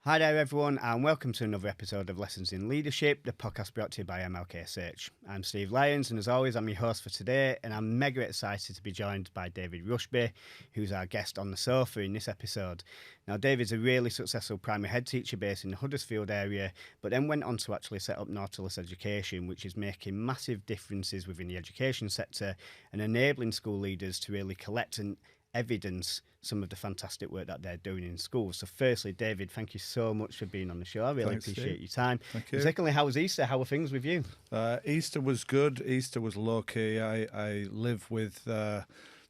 Hi there, everyone, and welcome to another episode of Lessons in Leadership, the podcast brought to you by MLK Search. I'm Steve Lyons, and as always, I'm your host for today, and I'm mega excited to be joined by David Rushby, who's our guest on the sofa in this episode. Now, David's a really successful primary head teacher based in the Huddersfield area, but then went on to actually set up Nautilus Education, which is making massive differences within the education sector and enabling school leaders to really collect and evidence some of the fantastic work that they're doing in schools. So firstly, David, thank you so much for being on the show. I really appreciate your time. Thank you. And secondly, how was Easter? How were things with you? Easter was good. Easter was low-key. I live with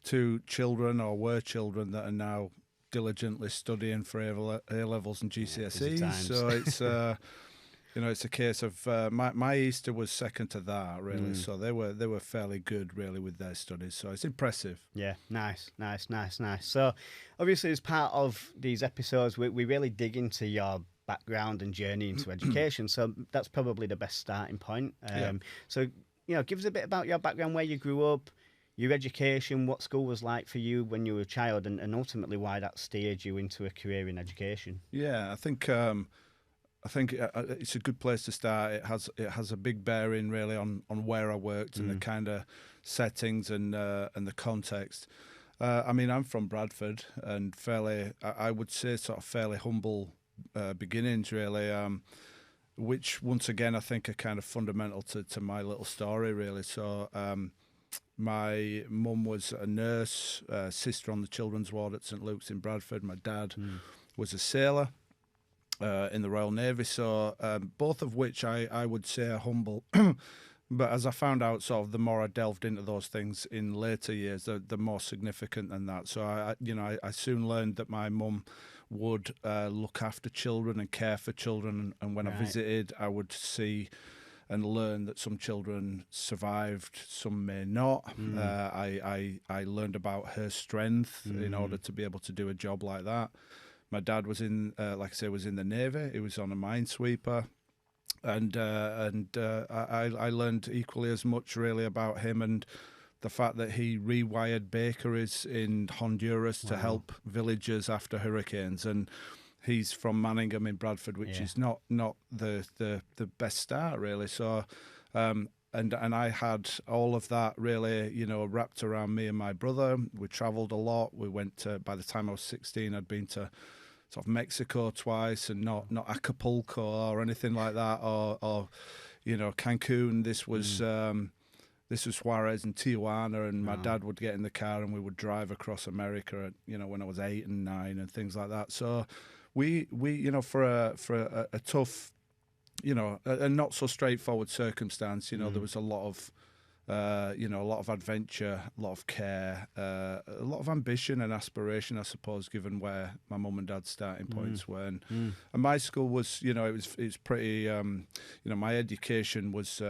two children, or were children, that are now diligently studying for A-levels and GCSEs. So it's it's a case of my Easter was second to that, really. So they were fairly good, really, with their studies. So it's impressive. Yeah, nice. So obviously, as part of these episodes, we really dig into your background and journey into education. So that's probably the best starting point. So, give us a bit about your background, where you grew up, your education, what school was like for you when you were a child, and ultimately why that steered you into a career in education. Yeah, I think it's a good place to start. It has a big bearing, really, on where I worked and the kind of settings and the context. I'm from Bradford, and I would say sort of fairly humble beginnings, really, which once again I think are kind of fundamental to my little story, really. So my mum was a nurse, sister on the children's ward at St Luke's in Bradford. My dad was a sailor in the Royal Navy, so both of which I would say are humble. But as I found out, sort of the more I delved into those things in later years, the more significant than that. So I soon learned that my mum would look after children and care for children, and when I visited, I would see and learn that some children survived, some may not. I learned about her strength in order to be able to do a job like that. My dad was in the Navy. He was on a minesweeper, and I learned equally as much, really, about him and the fact that he rewired bakeries in Honduras to help villagers after hurricanes. And he's from Manningham in Bradford, which is not the best start, really. So. And I had all of that, really, wrapped around me and my brother. We travelled a lot. We went to, by the time I was 16, I'd been to sort of Mexico twice, and not Acapulco or anything like that, or Cancun. This was Juarez and Tijuana, and my dad would get in the car and we would drive across America, when I was 8 and 9 and things like that. So we for a tough, a not so straightforward circumstance, there was a lot of, a lot of adventure, a lot of care, a lot of ambition and aspiration, I suppose, given where my mum and dad's starting points were. And my school was, it was pretty, my education was,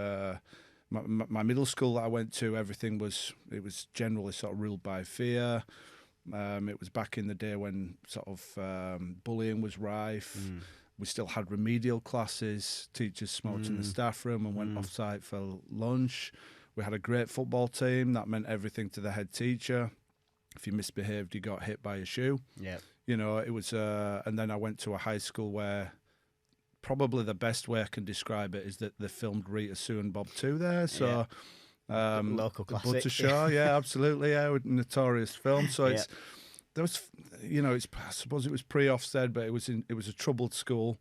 my middle school that I went to, it was generally sort of ruled by fear. It was back in the day when sort of bullying was rife. We still had remedial classes. Teachers smoked in the staff room and went off-site for lunch. We had a great football team. That meant everything to the head teacher. If you misbehaved, you got hit by a shoe. Yeah. It was... and then I went to a high school where probably the best way I can describe it is that they filmed Rita, Sue and Bob 2 there. So... local classic. Butter Show, yeah, absolutely, yeah, notorious film. So it's... There was, I suppose it was pre-Ofsted, but it was a troubled school.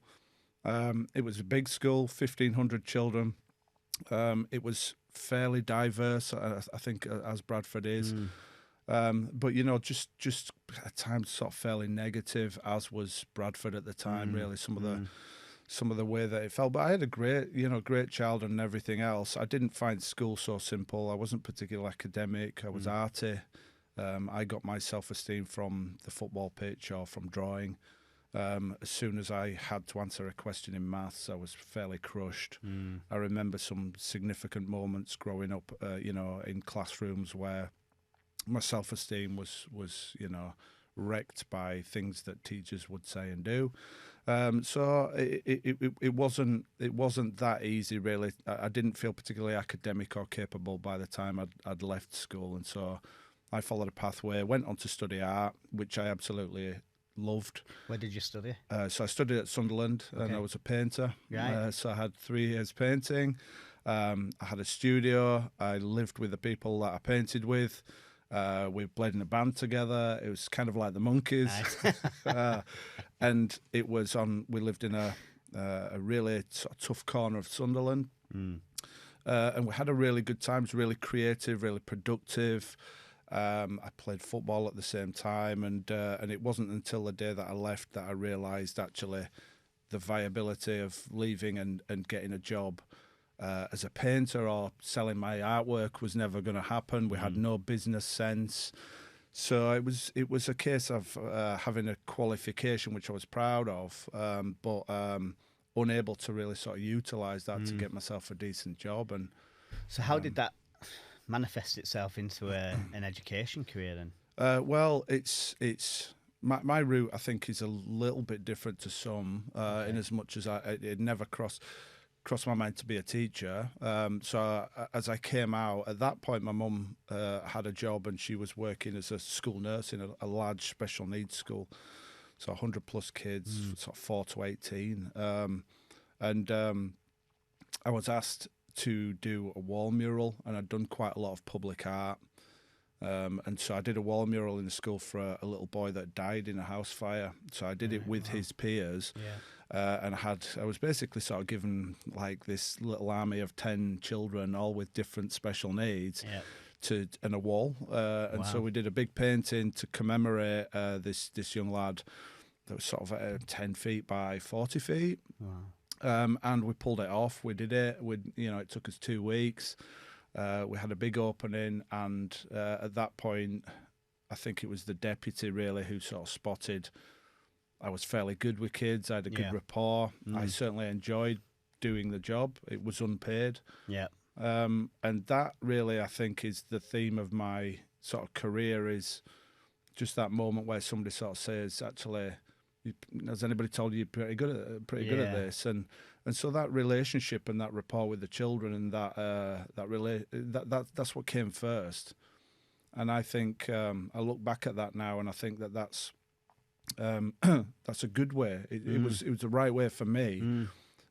It was a big school, 1,500 children. It was fairly diverse, I think, as Bradford is. But just at times sort of fairly negative, as was Bradford at the time. Really, some of the way that it felt. But I had a great childhood and everything else. I didn't find school so simple. I wasn't particularly academic. I was arty. I got my self-esteem from the football pitch or from drawing. As soon as I had to answer a question in maths, I was fairly crushed. I remember some significant moments growing up, in classrooms where my self-esteem was wrecked by things that teachers would say and do. So it wasn't that easy, really. I didn't feel particularly academic or capable by the time I'd left school, and so I followed a pathway, went on to study art, which I absolutely loved. Where did you study? So I studied at Sunderland, and I was a painter. Right. So I had 3 years painting. I had a studio. I lived with the people that I painted with. We played in a band together. It was kind of like the Monkees. Nice. And it was we lived in a really sort of tough corner of Sunderland. And we had a really good time. It was really creative, really productive. I played football at the same time, and it wasn't until the day that I left that I realised actually the viability of leaving and getting a job as a painter or selling my artwork was never going to happen. We had no business sense. So it was a case of having a qualification, which I was proud of, but unable to really sort of utilise that to get myself a decent job. And so how did that manifest itself into an education career then? Well, it's my route, I think, is a little bit different to some, in as much as it never crossed my mind to be a teacher. So as I came out, at that point, my mum had a job and she was working as a school nurse in a large special needs school. So 100 plus kids, sort of 4 to 18. And I was asked to do a wall mural, and I'd done quite a lot of public art. And so I did a wall mural in the school for a little boy that died in a house fire. So I did it with his peers. And I was basically sort of given like this little army of 10 children, all with different special needs, and a wall. And so we did a big painting to commemorate this young lad that was sort of 10 feet by 40 feet. And we pulled it off. We did it. It took us 2 weeks. We had a big opening, and at that point, I think it was the deputy really who sort of spotted I was fairly good with kids. I had a good rapport. I certainly enjoyed doing the job. It was unpaid. And that really, I think, is the theme of my sort of career, is just that moment where somebody sort of says, actually, has anybody told you you're pretty good at this? And so that relationship and that rapport with the children and that's what came first. And I think I look back at that now, and I think that's a good way. It was the right way for me.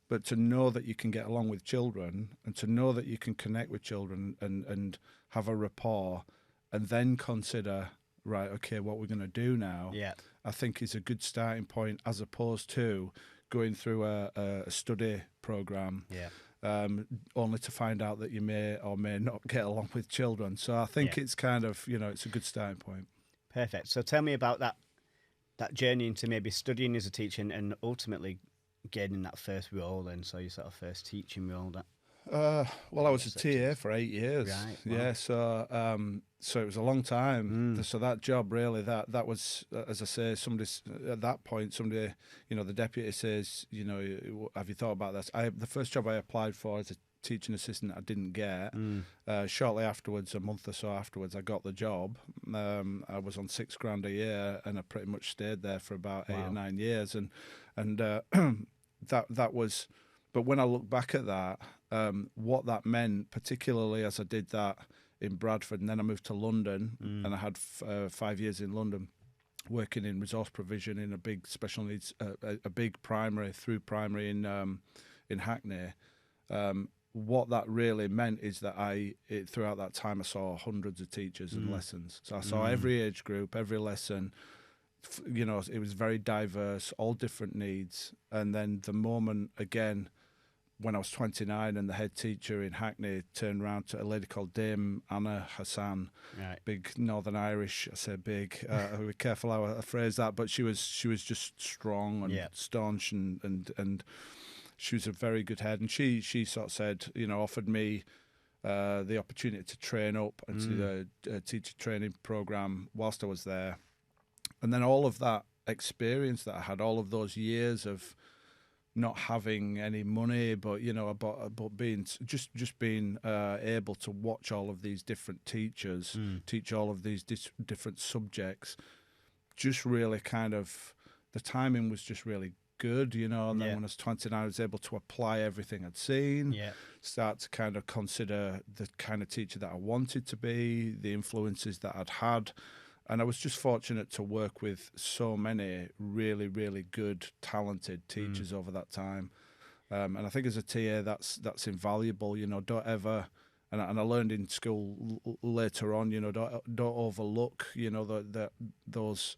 But to know that you can get along with children, and to know that you can connect with children and have a rapport, and then consider, right, okay, what we're going to do now, I think is a good starting point, as opposed to going through a study program, only to find out that you may or may not get along with children. So I think it's kind of, it's a good starting point. Perfect. So tell me about that journey into maybe studying as a teacher and ultimately gaining that first role then, so your sort of first teaching role. Well, I was a TA for 8 years. Right. Wow. Yeah, so it was a long time. So that job really, that was, as I say, at that point, somebody, the deputy says, have you thought about this? The first job I applied for as a teaching assistant, I didn't get. Shortly afterwards, a month or so afterwards, I got the job. I was on $6,000 a year, and I pretty much stayed there for about 8 or 9 years. And that was, but when I look back at that, what that meant, particularly as I did that in Bradford, and then I moved to London, and I had 5 years in London, working in resource provision in a big special needs, a big primary through-primary in Hackney. What that really meant is that throughout that time I saw hundreds of teachers and lessons. So I saw every age group, every lesson. It was very diverse, all different needs. And then the moment, again, when I was 29 and the head teacher in Hackney turned around to a lady called Dame Anna Hassan, big Northern Irish, I say big, I'll be careful how I phrase that, but she was just strong and staunch and she was a very good head, and she sort of said, offered me the opportunity to train up and to the teacher training program whilst I was there. And then all of that experience that I had, all of those years of not having any money, but but being being able to watch all of these different teachers teach all of these different subjects, just really kind of, the timing was just really good, and then when I was 29, I was able to apply everything I'd seen, start to kind of consider the kind of teacher that I wanted to be, the influences that I'd had, I was just fortunate to work with so many really, really good, talented teachers over that time. And I think as a TA, that's invaluable. You know, don't ever, and I learned in school later on, you know, don't overlook, you know, those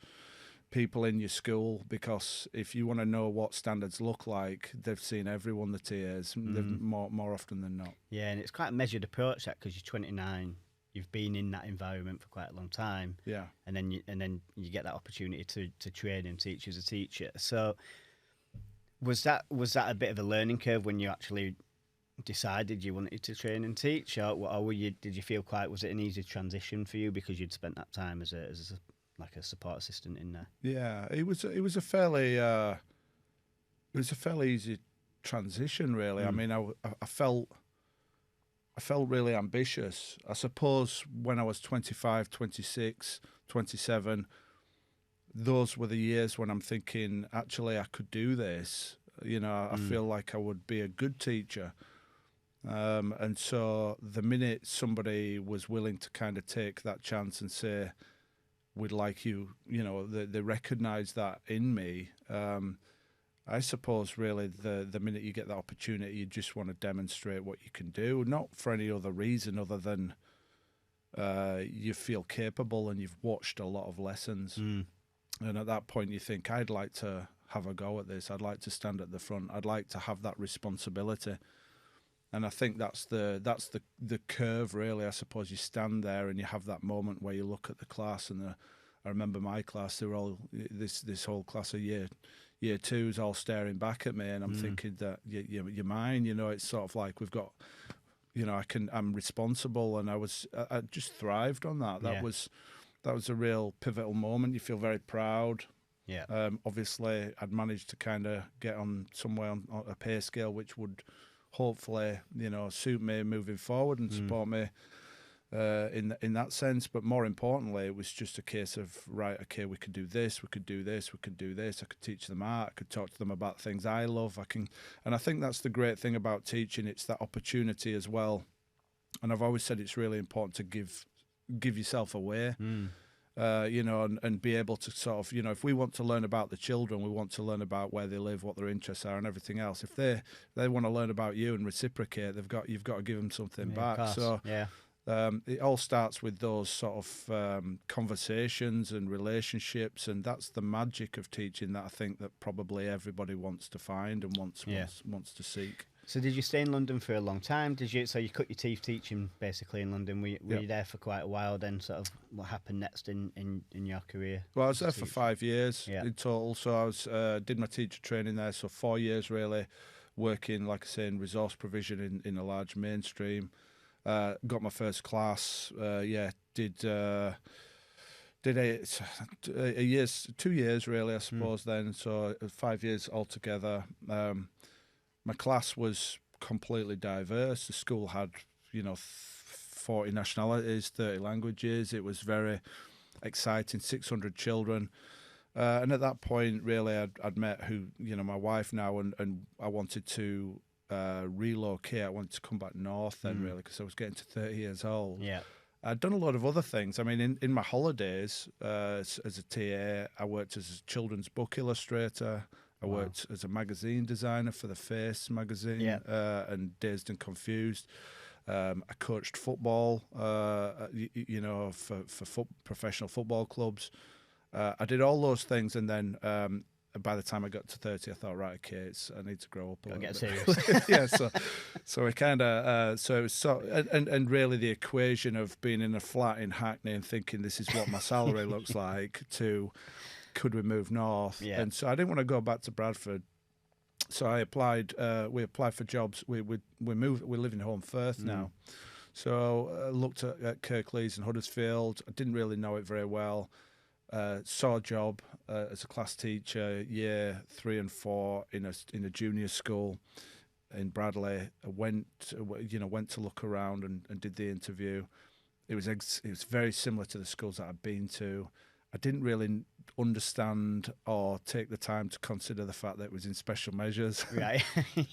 people in your school, because if you want to know what standards look like, they've seen everyone, the TAs, more often than not. Yeah, and it's quite a measured approach, that, because you're 29, you've been in that environment for quite a long time. Yeah. And then you get that opportunity to train and teach as a teacher. So was that a bit of a learning curve when you actually decided you wanted to train and teach, or did you feel was it an easy transition for you because you'd spent that time as a support assistant in there? Yeah, it was a fairly easy transition, really. I mean, I felt really ambitious. I suppose when I was 25, 26, 27, those were the years when I'm thinking, actually, I could do this. You know, I feel like I would be a good teacher. And so the minute somebody was willing to kind of take that chance and say, we'd like you, you know, they recognise that in me. I suppose really the minute you get that opportunity, you just want to demonstrate what you can do, not for any other reason other than you feel capable and you've watched a lot of lessons. And at that point you think, I'd like to have a go at this. I'd like to stand at the front. I'd like to have that responsibility. And I think that's the curve, really. I suppose you stand there and you have that moment where you look at the class, and I remember my class. They were all this whole class of year twos all staring back at me, and I'm thinking that you're mine. You know, it's sort of like we've got, you know, I'm responsible, and I just thrived on that. That was a real pivotal moment. You feel very proud. Yeah. Obviously, I'd managed to kind of get on somewhere on a pay scale which would hopefully, you know, suit me moving forward and support me in that sense. But more importantly, it was just a case of, right, okay, we could do this, we could do this, we could do this. I could teach them art, I could talk to them about things I love. And I think that's the great thing about teaching. It's that opportunity as well. And I've always said it's really important to give yourself away. You know, and be able to sort of, you know, if we want to learn about the children, we want to learn about where they live, what their interests are, and everything else. If they want to learn about you and reciprocate, you've got to give them something back. So it all starts with those sort of conversations and relationships, and that's the magic of teaching that I think that probably everybody wants to find and wants to seek. So did you stay in London for a long time? So you cut your teeth teaching basically in London. Were you there for quite a while then? Sort of what happened next in your career? Well, I was there for 5 years in total. So I was did my teacher training there. So 4 years really working, like I say, in resource provision in a large mainstream. Got my first class. Did 2 years really, I suppose. Then so 5 years altogether. My class was completely diverse. The school had, you know, 40 nationalities, 30 languages. It was very exciting, 600 children. And at that point, really, I'd met my wife now, and I wanted to relocate. I wanted to come back north then, really, because I was getting to 30 years old. Yeah. I'd done a lot of other things. I mean, in my holidays, as a TA, I worked as a children's book illustrator. I worked as a magazine designer for the Face magazine and Dazed and Confused. I coached football, for professional football clubs. I did all those things, and then by the time I got to 30, I thought, right, okay, I need to grow up a little bit. Serious. So we kind of, and really the equation of being in a flat in Hackney and thinking this is what my salary looks like to, could we move north? Yeah. And so I didn't want to go back to Bradford. So I applied. We applied for jobs. We moved. We live in Home Firth now. So I looked at Kirklees and Huddersfield. I didn't really know it very well. Saw a job as a class teacher, year 3 and 4 in a junior school in Bradley. I went to look around and did the interview. It was very similar to the schools that I'd been to. I didn't really understand or take the time to consider the fact that it was in special measures. Right.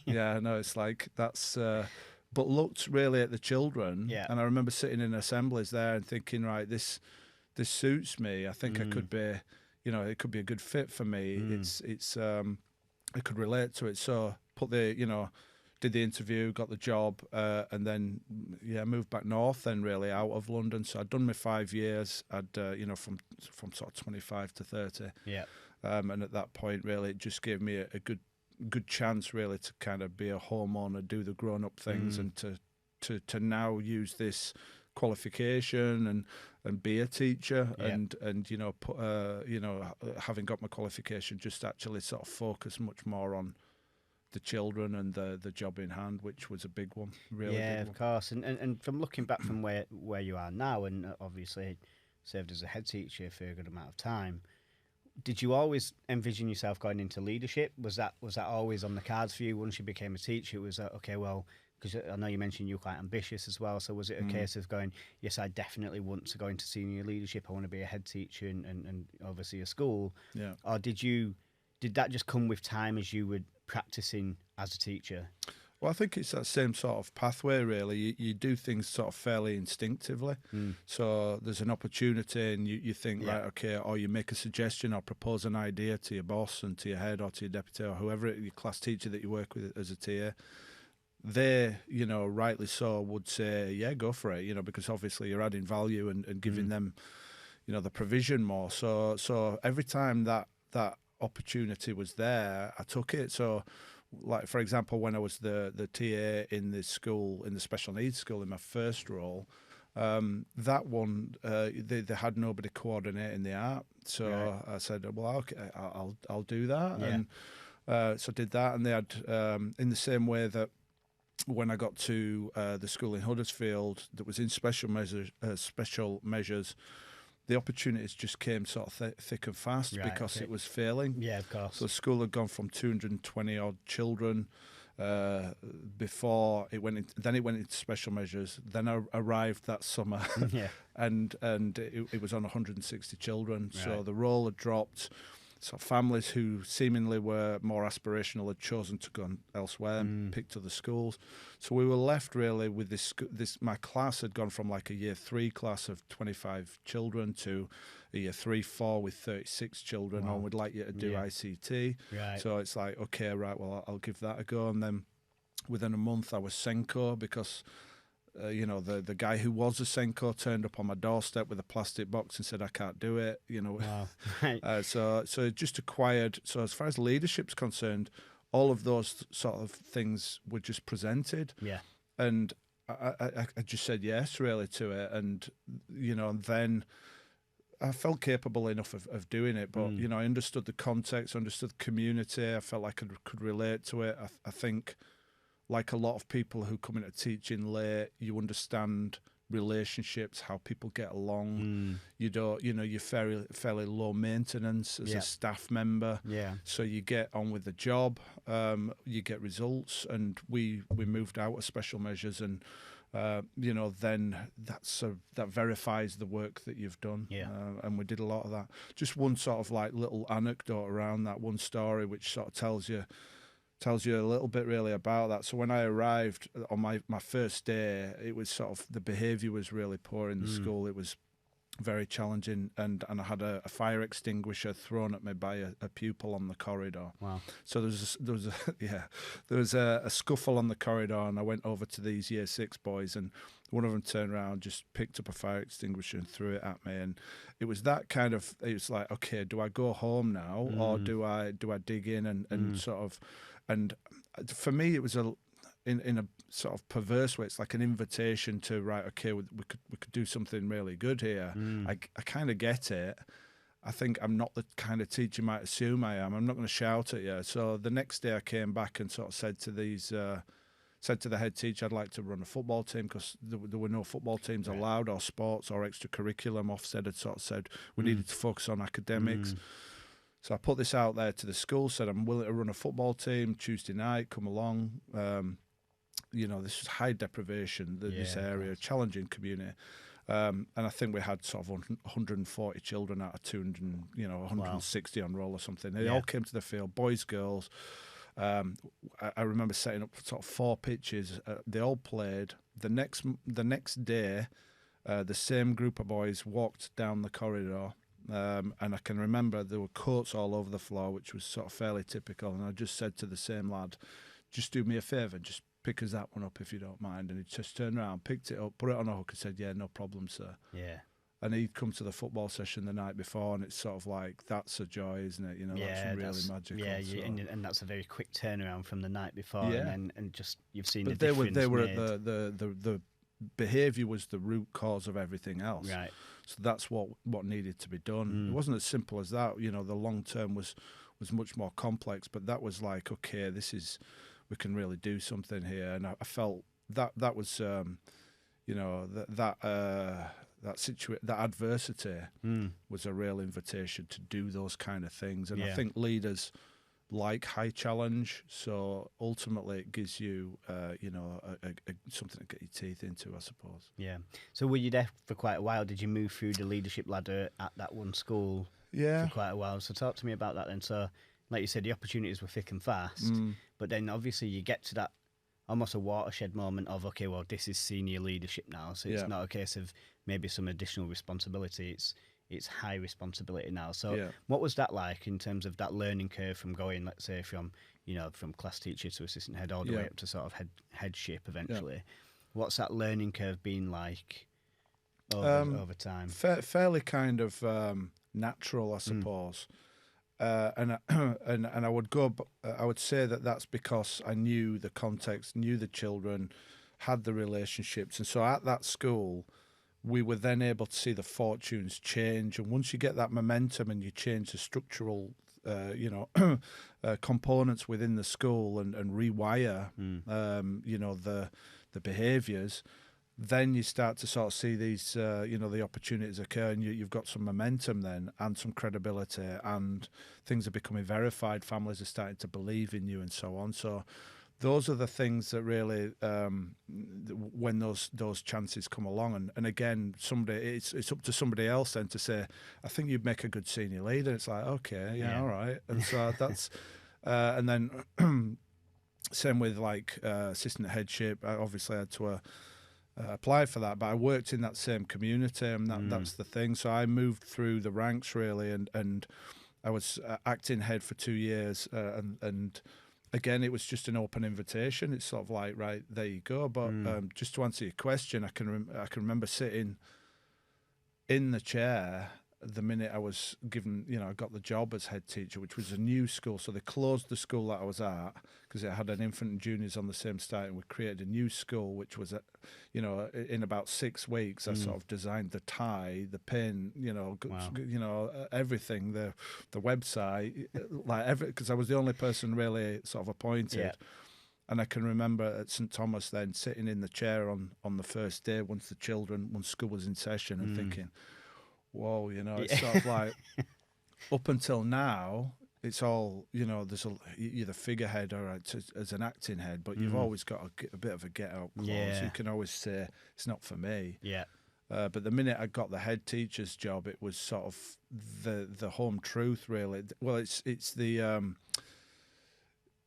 Yeah, no, it's like that's. But looked really at the children, and I remember sitting in assemblies there and thinking, right, this this suits me. I think I could be, you know, it could be a good fit for me. I could relate to it. So did the interview, got the job, and then moved back north. Then really out of London. So I'd done my 5 years. I'd from sort of 25 to 30. Yeah. And at that point, really, it just gave me a good chance, really, to kind of be a homeowner, do the grown up things, and to now use this qualification and be a teacher, and having got my qualification, just actually sort of focus much more on the children and the job in hand, which was a big one, really. Yeah, big of course. And from looking back from where you are now, and obviously served as a head teacher for a good amount of time, did you always envision yourself going into leadership? Was that always on the cards for you once you became a teacher? Was that, okay, well, because I know you mentioned you're quite ambitious as well, so was it a case of going, yes, I definitely want to go into senior leadership, I want to be a head teacher and oversee a school? Yeah. Or did that just come with time as you were practicing as a teacher? Well, I think it's that same sort of pathway, really. You do things sort of fairly instinctively. So there's an opportunity and you think, right, okay, or you make a suggestion or propose an idea to your boss and to your head or to your deputy or whoever, your class teacher that you work with as a TA. They, rightly so, would say, yeah, go for it, because obviously you're adding value and giving them, the provision more. So every time that opportunity was there, I took it. So, like, for example, when I was the TA in the school, in the special needs school, in my first role, that one, they had nobody coordinating the art. So I said, well, okay, I'll do that. Yeah. And so I did that. And they had, in the same way that when I got to the school in Huddersfield that was in special measures, the opportunities just came sort of thick and fast because it was failing. Yeah, of course. So the school had gone from 220 odd children before it went. Then it went into special measures. Then I arrived that summer, and it was on 160 children. Right. So the role had dropped. So families who seemingly were more aspirational had chosen to go elsewhere and picked other schools. So we were left really with this. My class had gone from like a year 3 class of 25 children to a year 3-4 with 36 children. Wow. And we'd like you to do ICT. Right. So it's like, okay, right, well, I'll give that a go. And then within a month I was Senko because the guy who was a Senko turned up on my doorstep with a plastic box and said, I can't do it, Wow. Right. So it just acquired. So as far as leadership's concerned, all of those sort of things were just presented. Yeah. And I just said yes, really, to it. And, then I felt capable enough of doing it. But, I understood the context, understood the community. I felt like I could relate to it. I think, like a lot of people who come into teaching late, you understand relationships, how people get along. You don't, you're fairly low maintenance as a staff member. Yeah. So you get on with the job, you get results, and we moved out of special measures, and then that verifies the work that you've done. Yeah. And we did a lot of that. Just one sort of like little anecdote around that, one story which sort of tells you a little bit really about that. So when I arrived on my first day, it was sort of, the behaviour was really poor in the school. It was very challenging, and I had a fire extinguisher thrown at me by a pupil on the corridor. Wow. So there was a scuffle on the corridor, and I went over to these year 6 boys, and one of them turned around, just picked up a fire extinguisher and threw it at me. And it was that kind of, it was like, okay, do I go home now, or do I dig in and sort of. And for me, it was in a sort of perverse way. It's like an invitation to, right, okay, we could do something really good here. I kind of get it. I think I'm not the kind of teacher you might assume I am. I'm not going to shout at you. So the next day I came back and sort of said to the head teacher, I'd like to run a football team, because there were no football teams allowed, or sports or extracurriculum. Ofsted had sort of said we needed to focus on academics. So I put this out there to the school, said I'm willing to run a football team Tuesday night, come along. This is high deprivation, this area, challenging community. And I think we had sort of 140 children out of 200, 160 on roll or something. They all came to the field, boys, girls. I remember setting up sort of 4 pitches. They all played. The next day, the same group of boys walked down the corridor, and I can remember there were coats all over the floor, which was sort of fairly typical. And I just said to the same lad, just do me a favour, just pick us that one up if you don't mind. And he just turned around, picked it up, put it on a hook and said, yeah, no problem, sir. Yeah. And he'd come to the football session the night before, and it's sort of like, that's a joy, isn't it? You know, Yeah, that's really magical. Yeah, so. and that's a very quick turnaround from the night before, Yeah. and just you've seen But the they were difference made. the behaviour was the root cause of everything else. Right. So that's what needed to be done. It wasn't as simple as that. You know, the long term was much more complex, but that was like, okay, we can really do something here. And I felt that was, you know, that adversity was a real invitation to do those kind of things. And I think leaders like high challenge, so ultimately it gives you, you know, something to get your teeth into, I suppose. Yeah. So were you there for quite a while? Did you move through the leadership ladder at that one school for quite a while? So talk to me about that then. So, like you said, the opportunities were thick and fast, but then obviously you get to that almost a watershed moment of, okay, well, this is senior leadership now, so it's not a case of maybe some additional responsibility. It's high responsibility now. So what was that like in terms of that learning curve from going, let's say, from class teacher to assistant head all the way up to sort of headship eventually? What's that learning curve been like over time? Fairly kind of natural, I suppose. And I would I would say that's because I knew the context, knew the children, had the relationships, and so at that school, we were then able to see the fortunes change. And once you get that momentum and you change the structural, you know, components within the school and rewire, you know, the behaviours, then you start to sort of see these, you know, the opportunities occur, and you've got some momentum then and some credibility, and things are becoming verified. Families are starting to believe in you and so on. So those are the things that really, when those chances come along, and again, it's up to somebody else then to say, I think you'd make a good senior leader. It's like, okay, yeah. All right. And so that's, and then same with like assistant headship. I obviously had to apply for that, but I worked in that same community, and that's the thing. So I moved through the ranks really, and I was acting head for 2 years, and again, it was just an open invitation. It's sort of like, right, there you go. But just to answer your question, I can remember sitting in the chair the minute I was given, you know, I got the job as head teacher, which was a new school. So they closed the school that I was at because it had an infant and juniors on the same site, and we created a new school, which was, you know, in about 6 weeks, I sort of designed the tie, the pin, you know, you know, everything, the website, like because I was the only person really sort of appointed. Yeah. And I can remember at St Thomas then sitting in the chair on the first day once school was in session, and thinking, whoa, you know, it's sort of like, up until now, it's all, you know, you're the figurehead or as an acting head, but you've always got a bit of a get-out clause. Yeah. You can always say, it's not for me. Yeah. But the minute I got the head teacher's job, it was sort of the home truth, really. Well, it's the,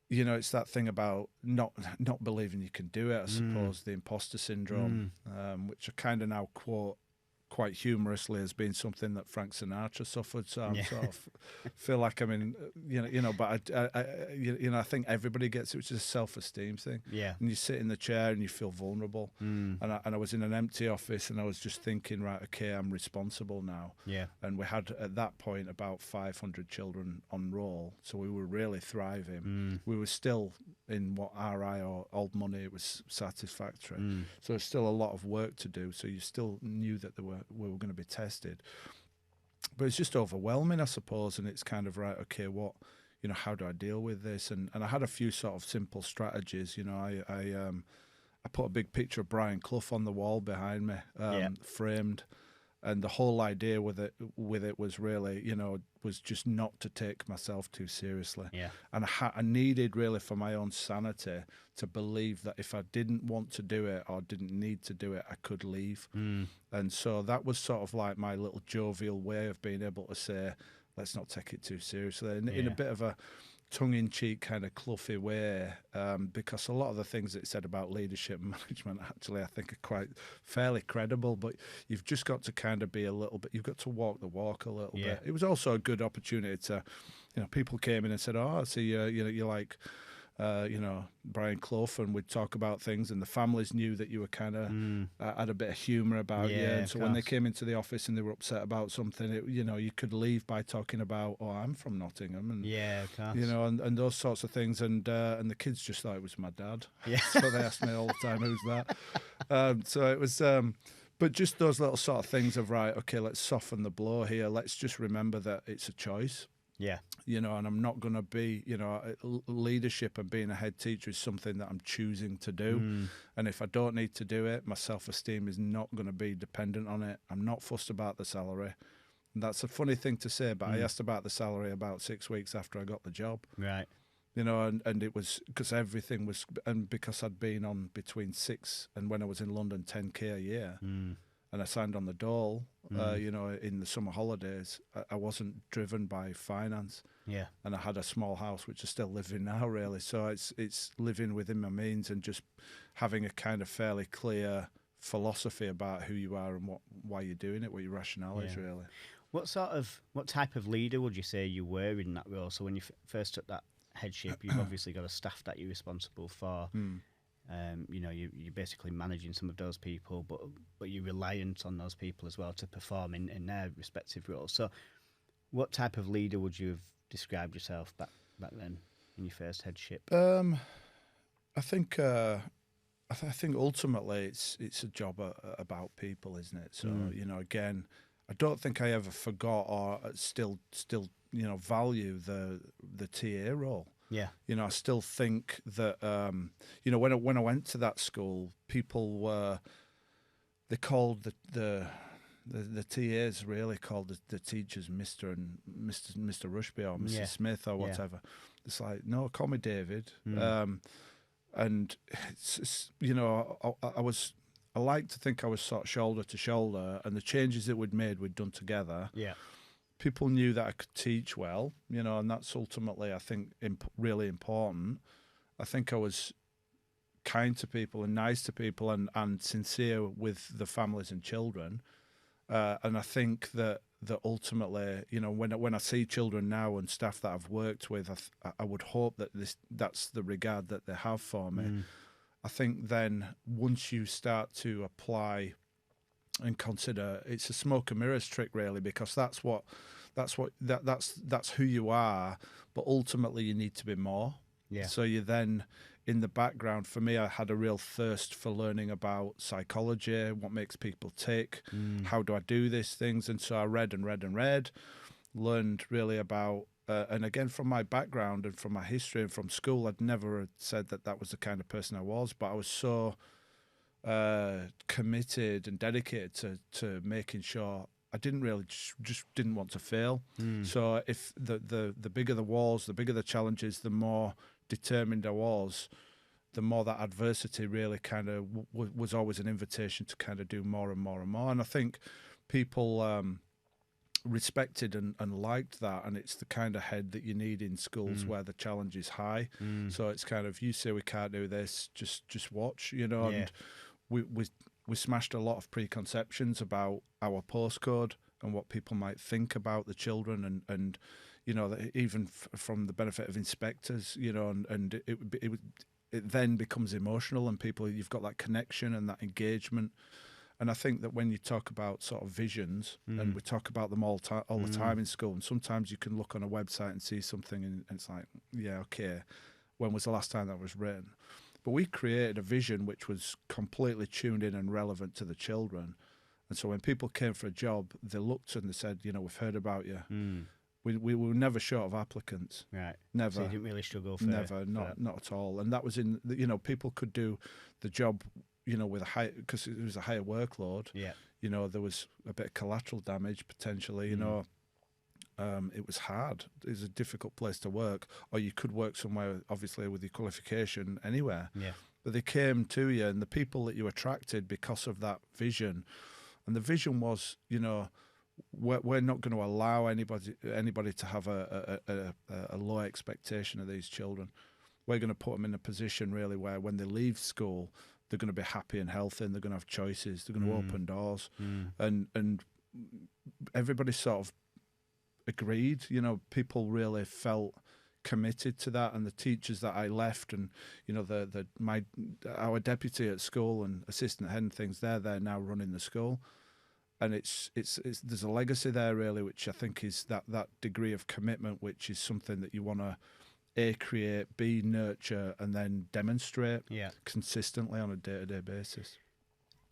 you know, it's that thing about not believing you can do it, I suppose, the imposter syndrome, which I kind of now quote quite humorously as being something that Frank Sinatra suffered. So I'm sort of feel like I'm in, you know, but I think everybody gets it, which is a self-esteem thing. Yeah. And you sit in the chair and you feel vulnerable. And I was in an empty office, and I was just thinking, right, okay, I'm responsible now. Yeah. And we had at that point about 500 children on roll, so we were really thriving. We were still in what RI or old money, it was satisfactory. So there's still a lot of work to do. So you still knew that we were going to be tested, but it's just overwhelming, I suppose. And it's kind of right, okay, what, you know, how do I deal with this? And I had a few sort of simple strategies. You know, I put a big picture of Brian Clough on the wall behind me, framed. And the whole idea with it was really, you know, was just not to take myself too seriously. Yeah. And I needed really, for my own sanity, to believe that if I didn't want to do it or didn't need to do it, I could leave. And so that was sort of like my little jovial way of being able to say, let's not take it too seriously. In a bit of a tongue-in-cheek kind of cluffy way, because a lot of the things that he said about leadership and management actually I think are quite fairly credible, but you've just got to kind of be a little bit, you've got to walk the walk a little bit. It was also a good opportunity to, people came in and said, oh, I see you like Brian Clough, and we'd talk about things, and the families knew that you were kind of had a bit of humour about you. And so when they came into the office and they were upset about something, you could leave by talking about, oh, I'm from Nottingham, and and those sorts of things, and the kids just thought it was my dad. So they asked me all the time, who's that? So it was. But just those little sort of things of, right, okay, let's soften the blow here. Let's just remember that it's a choice. And I'm not going to be, leadership and being a head teacher is something that I'm choosing to do. And if I don't need to do it, my self-esteem is not going to be dependent on it. I'm not fussed about the salary. And that's a funny thing to say, but I asked about the salary about 6 weeks after I got the job. Right. And it was because everything was, and because I'd been on between 6 and when I was in London, 10K a year. And I signed on the dole, in the summer holidays. I wasn't driven by finance. And I had a small house, which I still live in now, really. So it's living within my means and just having a kind of fairly clear philosophy about who you are and why you're doing it, what your rationale is, really. What type of leader would you say you were in that role? So when you first took that headship, you've obviously got a staff that you're responsible for. You're basically managing some of those people, but you're reliant on those people as well to perform in their respective roles. So what type of leader would you have described yourself back then in your first headship? I think ultimately it's a job about people, isn't it? So again, I don't think I ever forgot or still value the TA role. I still think that when I went to that school, people they called the TAs really called the teachers Mr. and Mr. Rushby or Mrs. Smith or whatever. It's like, no, call me David. And it's, I like to think I was sort of shoulder to shoulder, and the changes that we'd made we'd done together. People knew that I could teach well, and that's ultimately, I think, really important. I think I was kind to people and nice to people and sincere with the families and children. And I think that ultimately, when I see children now and staff that I've worked with, I would hope that that's the regard that they have for me. I think then once you start to apply and consider, it's a smoke and mirrors trick, really, because that's who you are, but ultimately you need to be more. So you then, in the background, for me, I had a real thirst for learning about psychology, what makes people tick, how do I do these things, and so I read and read and read, learned really about, and again, from my background and from my history and from school, I'd never said that was the kind of person I was, but I was so committed and dedicated to making sure I didn't really just didn't want to fail. So if the bigger the walls, the bigger the challenges, the more determined I was, the more that adversity really kind of was always an invitation to kind of do more and more and more. And I think people respected and liked that, and it's the kind of head that you need in schools where the challenge is high. So it's kind of, you say we can't do this, just watch, and we smashed a lot of preconceptions about our postcode and what people might think about the children, and even from the benefit of inspectors, and it then becomes emotional, and people, you've got that connection and that engagement. And I think that when you talk about sort of visions, and we talk about them all the time in school, and sometimes you can look on a website and see something and it's like, yeah, okay, when was the last time that was written? But we created a vision which was completely tuned in and relevant to the children. And so when people came for a job, they looked and they said, we've heard about you. We were never short of applicants. Right. Never. So you didn't really struggle for Never, not at all. And that was people could do the job, with a high, because it was a higher workload. There was a bit of collateral damage potentially, it was hard. It was a difficult place to work, or you could work somewhere, obviously, with your qualification anywhere. But they came to you, and the people that you attracted because of that vision, and the vision was, we're not going to allow anybody to have a low expectation of these children. We're going to put them in a position really where when they leave school, they're going to be happy and healthy, and they're going to have choices. They're going to open doors, and everybody sort of agreed. You know, people really felt committed to that, and the teachers that I left, and you know, our deputy at school and assistant head and things, they're now running the school. And it's there's a legacy there really, which I think is that degree of commitment, which is something that you want to A, create, B, nurture, and then demonstrate consistently on a day-to-day basis.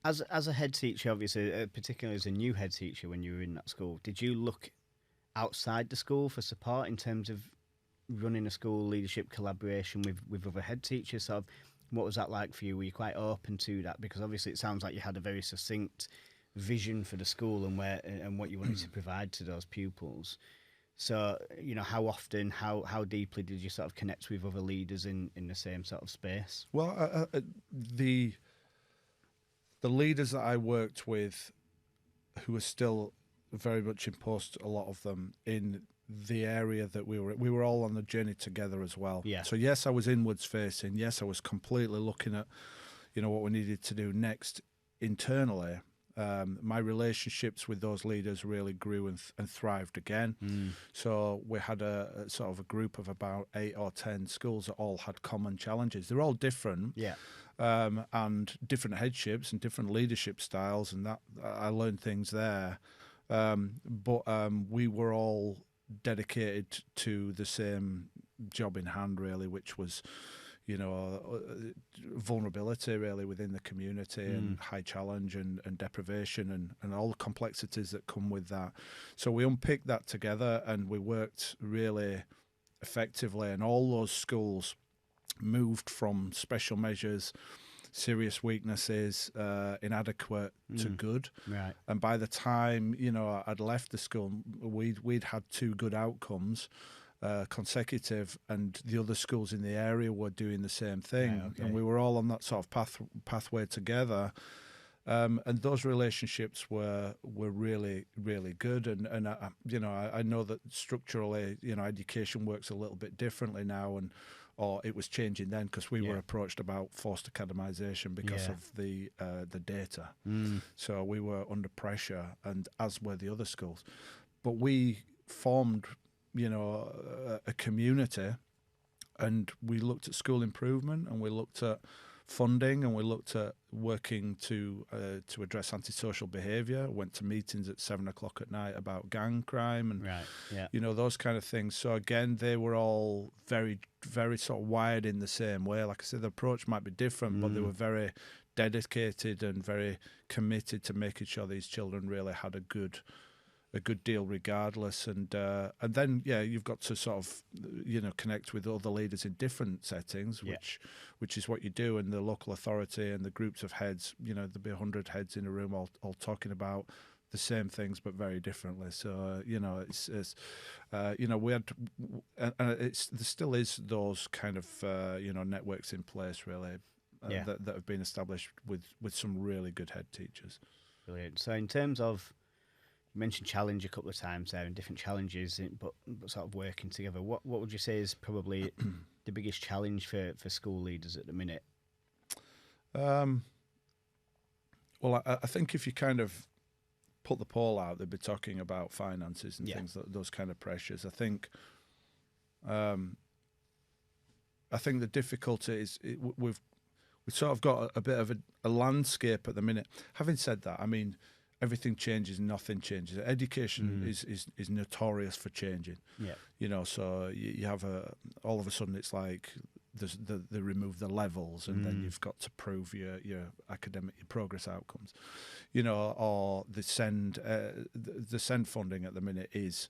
As a head teacher, obviously, particularly as a new head teacher when you were in that school, did you look outside the school for support in terms of running a school, leadership, collaboration with other head teachers? Sort of, what was that like for you? Were you quite open to that? Because obviously it sounds like you had a very succinct vision for the school and what you wanted to provide to those pupils. So, you know, how often, how deeply did you sort of connect with other leaders in the same sort of space? Well, the leaders that I worked with, who are still very much in post, a lot of them in the area that we were all on the journey together as well. Yeah. So yes, I was inwards facing. Yes, I was completely looking at, you know, what we needed to do next internally. My relationships with those leaders really grew and thrived again. So we had a sort of a group of about 8 or 10 schools that all had common challenges. They're all different, and different headships and different leadership styles, and that I learned things there. But we were all dedicated to the same job in hand, really, which was, you know, vulnerability really within the community and high challenge and deprivation and all the complexities that come with that. So we unpicked that together and we worked really effectively, and all those schools moved from special measures, serious weaknesses, inadequate to good. Right. And by the time, you know, I'd left the school, we'd had 2 good outcomes consecutive, and the other schools in the area were doing the same thing. Right, okay. And we were all on that sort of pathway together. And those relationships were really, really good. And you know, I know that structurally, you know, education works a little bit differently now, or it was changing then, because we were approached about forced academisation because of the data. So we were under pressure, and as were the other schools. But we formed, you know, a community, and we looked at school improvement, and we looked at funding, and we looked at working to address antisocial behaviour. Went to meetings at 7 o'clock at night about gang crime and you know, those kind of things. So again, they were all very, very sort of wired in the same way. Like I said, the approach might be different, but they were very dedicated and very committed to making sure these children really had a good deal regardless. And then you've got to sort of, you know, connect with other leaders in different settings, which is what you do. And the local authority and the groups of heads, you know, there'll be 100 heads in a room all talking about the same things but very differently. So you know, it's you know, we had there still is those kind of you know, networks in place really that have been established with some really good head teachers. Brilliant. So in terms of, you mentioned challenge a couple of times there, and different challenges, but sort of working together. What would you say is probably the biggest challenge for school leaders at the minute? Well, I think if you kind of put the poll out, they'd be talking about finances and things, those kind of pressures. I think the difficulty is we've sort of got a bit of a landscape at the minute. Having said that, I mean, everything changes, nothing changes. Education is notorious for changing. Yeah. You know, so you have all of a sudden it's like they remove the levels, and then you've got to prove your academic, your progress outcomes. You know, or the send funding at the minute is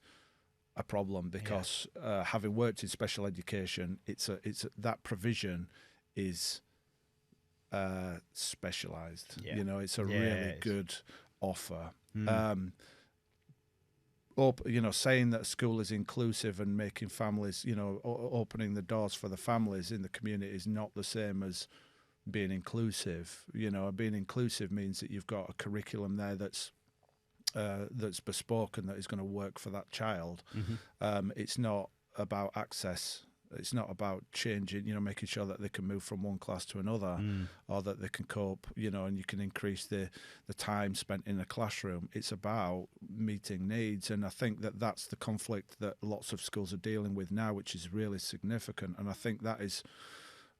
a problem because having worked in special education, it's that provision is specialised. You know, it's a really good offer. You know, saying that school is inclusive and making families, you know, opening the doors for the families in the community is not the same as being inclusive. You know, being inclusive means that you've got a curriculum there that's that's bespoke and that is going to work for that child. It's not about access. It's not about changing, making sure that they can move from one class to another, or that they can cope, and you can increase the time spent in the classroom. It's about meeting needs. And I think that that's the conflict that lots of schools are dealing with now, which is really significant. And I think that is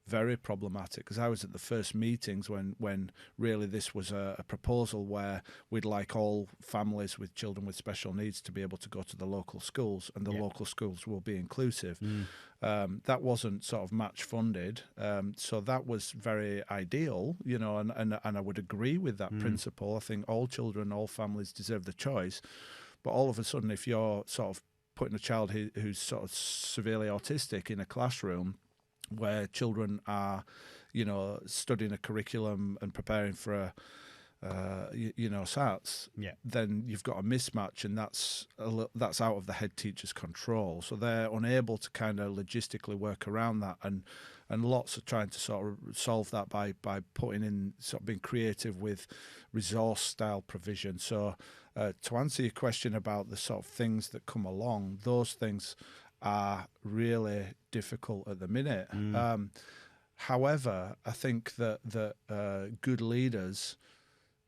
very problematic, because I was at the first meetings when really this was a proposal where we'd like all families with children with special needs to be able to go to the local schools, and the local schools will be inclusive. That wasn't sort of match funded, so that was very ideal, and I would agree with that principle. I think all children, all families deserve the choice, but all of a sudden, if you're sort of putting a child who's sort of severely autistic in a classroom where children are, studying a curriculum and preparing for a, SATs, then you've got a mismatch, and that's out of the head teacher's control. So they're unable to kind of logistically work around that, and lots are trying to sort of solve that by putting in, sort of being creative with resource style provision. So to answer your question about the sort of things that come along, those things are really difficult at the minute. However, I think that good leaders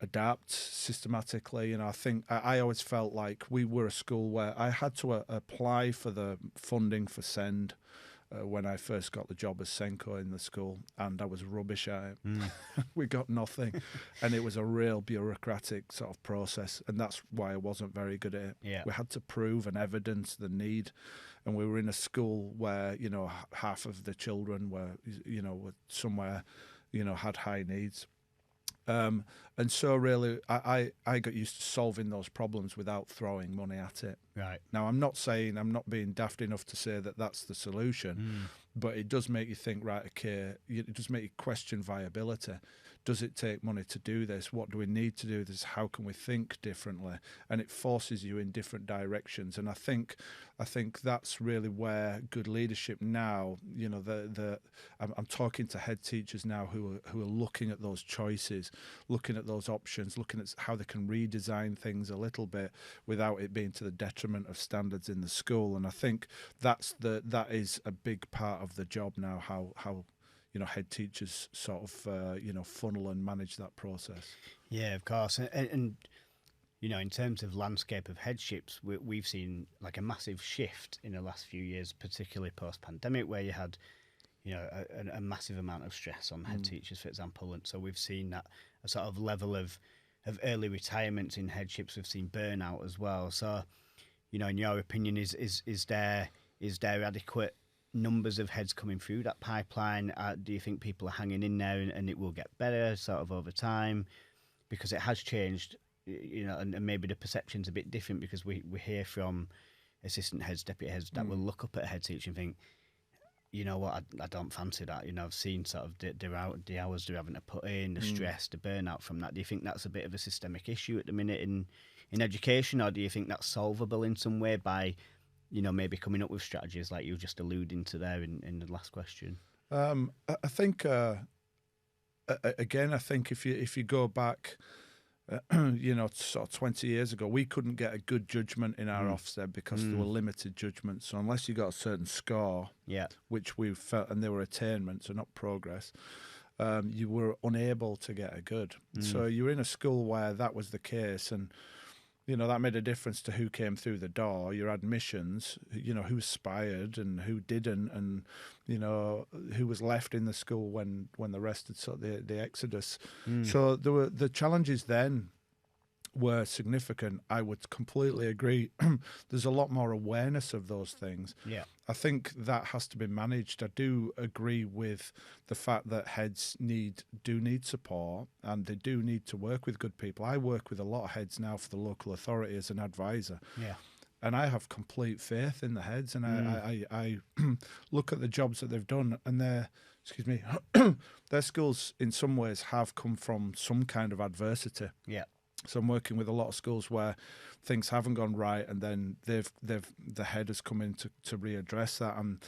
adapt systematically. I think I always felt like we were a school where I had to apply for the funding for SEND when I first got the job as Senko in the school, and I was rubbish at it. We got nothing, and it was a real bureaucratic sort of process, and that's why I wasn't very good at it. We had to prove and evidence the need, and we were in a school where half of the children were somewhere had high needs. And so really, I got used to solving those problems without throwing money at it. Right. Now, I'm not being daft enough to say that that's the solution, but it does make you think, right, okay, it does make you question viability. Does it take money to do this? What do we need to do this? How can we think differently? And it forces you in different directions. And I think that's really where good leadership now, I'm talking to head teachers now who are looking at those choices, looking at those options, looking at how they can redesign things a little bit without it being to the detriment of standards in the school. And I think that is a big part of the job now, how head teachers sort of, funnel and manage that process. Yeah, of course. And in terms of landscape of headships, we've seen like a massive shift in the last few years, particularly post-pandemic, where you had, a massive amount of stress on head teachers, for example. And so we've seen that a sort of level of early retirements in headships. We've seen burnout as well. So, in your opinion, is there adequate numbers of heads coming through that pipeline? Do you think people are hanging in there and it will get better sort of over time? Because it has changed, and maybe the perception's a bit different, because we hear from assistant heads, deputy heads that will look up at a head teacher and think, you know what, I don't fancy that. I've seen sort of the hours they're having to put in, the stress, the burnout from that. Do you think that's a bit of a systemic issue at the minute in education, or do you think that's solvable in some way by maybe coming up with strategies like you were just alluding to there in the last question? I think, again, I think if you go back, sort of 20 years ago, we couldn't get a good judgment in our Ofsted because there were limited judgments. So unless you got a certain score, which we felt, and they were attainment, so not progress, you were unable to get a good. So you were in a school where that was the case, and that made a difference to who came through the door, your admissions, who aspired and who didn't, and, who was left in the school when the rest had sort of the exodus. So the challenges then were significant. I would completely agree. There's a lot more awareness of those things. Yeah. I think that has to be managed. I do agree with the fact that heads do need support, and they do need to work with good people. I work with a lot of heads now for the local authority as an advisor. Yeah. And I have complete faith in the heads, and I look at the jobs that they've done, and their schools in some ways have come from some kind of adversity. Yeah. So I'm working with a lot of schools where things haven't gone right, and then the head has come in to readdress that, and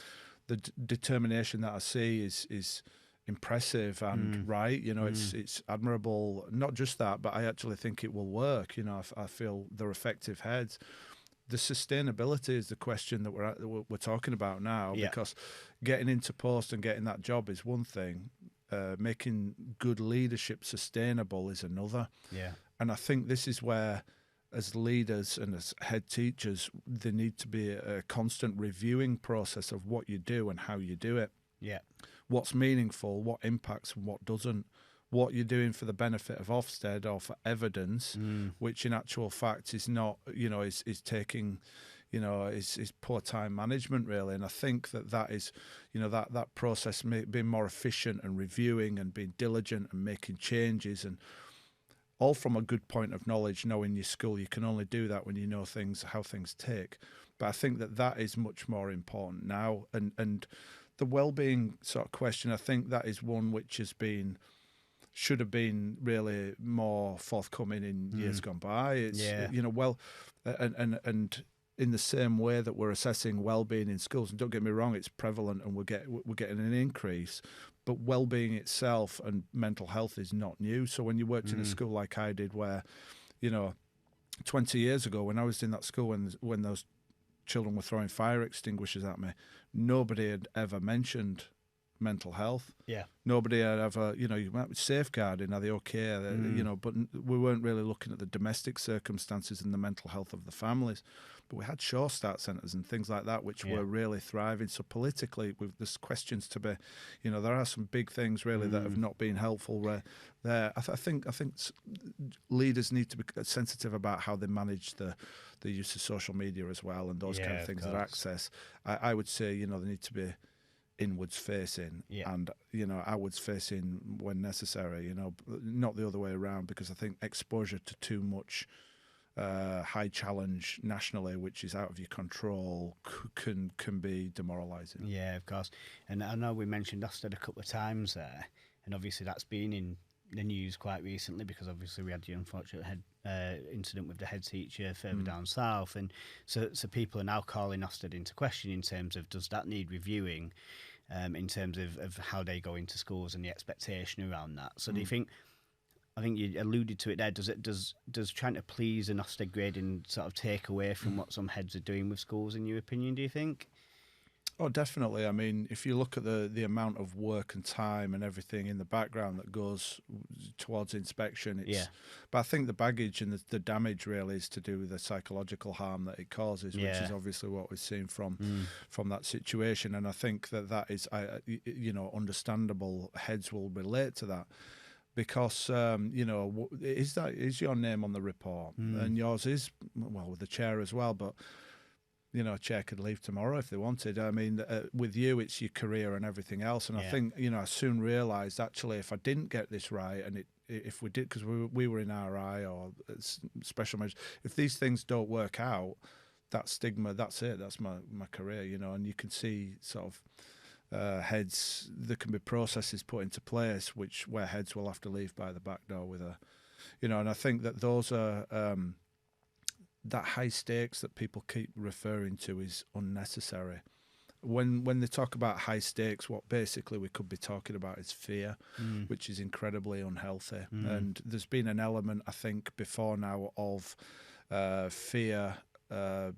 the determination that I see is impressive and right. You know, it's admirable. Not just that, but I actually think it will work. You know, I feel they're effective heads. The sustainability is the question that we're talking about now, because getting into post and getting that job is one thing. Making good leadership sustainable is another. Yeah. And I think this is where, as leaders and as head teachers, there need to be a constant reviewing process of what you do and how you do it. Yeah. What's meaningful, what impacts and what doesn't. What you're doing for the benefit of Ofsted or for evidence, which in actual fact is not, you know, is taking, you know, is poor time management really. And I think that is, you know, that process being more efficient and reviewing and being diligent and making changes, and all from a good point of knowledge, knowing your school. You can only do that when you know how things tick. But I think that is much more important now. And the well-being sort of question, I think that is one which should have been really more forthcoming in years gone by. It's, you know, and in the same way that we're assessing well-being in schools, and don't get me wrong, it's prevalent and we're getting an increase, but well-being itself and mental health is not new. So when you worked in a school like I did, where, you know, 20 years ago when I was in that school, when those children were throwing fire extinguishers at me, nobody had ever mentioned mental health. Yeah. Nobody had ever, you know, you might be safeguarding, are they okay? You know, but we weren't really looking at the domestic circumstances and the mental health of the families. But we had Sure Start centres and things like that, which were really thriving. So politically, there's questions to be, you know, there are some big things really that have not been helpful there. I think leaders need to be sensitive about how they manage the use of social media as well, and those kind of things that access. I would say, you know, they need to be inwards facing and, you know, outwards facing when necessary, you know, not the other way around, because I think exposure to too much high challenge nationally, which is out of your control, can be demoralising. Yeah, of course. And I know we mentioned Ofsted a couple of times there, and obviously that's been in the news quite recently, because obviously we had the unfortunate incident with the head teacher further down south, and so people are now calling Ofsted into question in terms of, does that need reviewing, in terms of how they go into schools and the expectation around that. So do you think, I think you alluded to it there, does trying to please an Ofsted grading sort of take away from what some heads are doing with schools, in your opinion, do you think? Oh, definitely. I mean, if you look at the amount of work and time and everything in the background that goes towards inspection, but I think the baggage and the damage really is to do with the psychological harm that it causes, which is obviously what we've seen from that situation. And I think that is, you know, understandable. Heads will relate to that. Because, you know, is your name on the report? And yours is, well, with the chair as well, but, you know, a chair could leave tomorrow if they wanted. I mean, with you, it's your career and everything else. And I think, you know, I soon realised, actually, if I didn't get this right, and if we did, because we were in RI or special measures, if these things don't work out, that stigma, that's it, that's my career, you know. And you can see sort of heads, there can be processes put into place where heads will have to leave by the back door with a, you know. And I think that those are that high stakes that people keep referring to is unnecessary. When they talk about high stakes, what basically we could be talking about is fear, which is incredibly unhealthy. And there's been an element, I think, before now of fear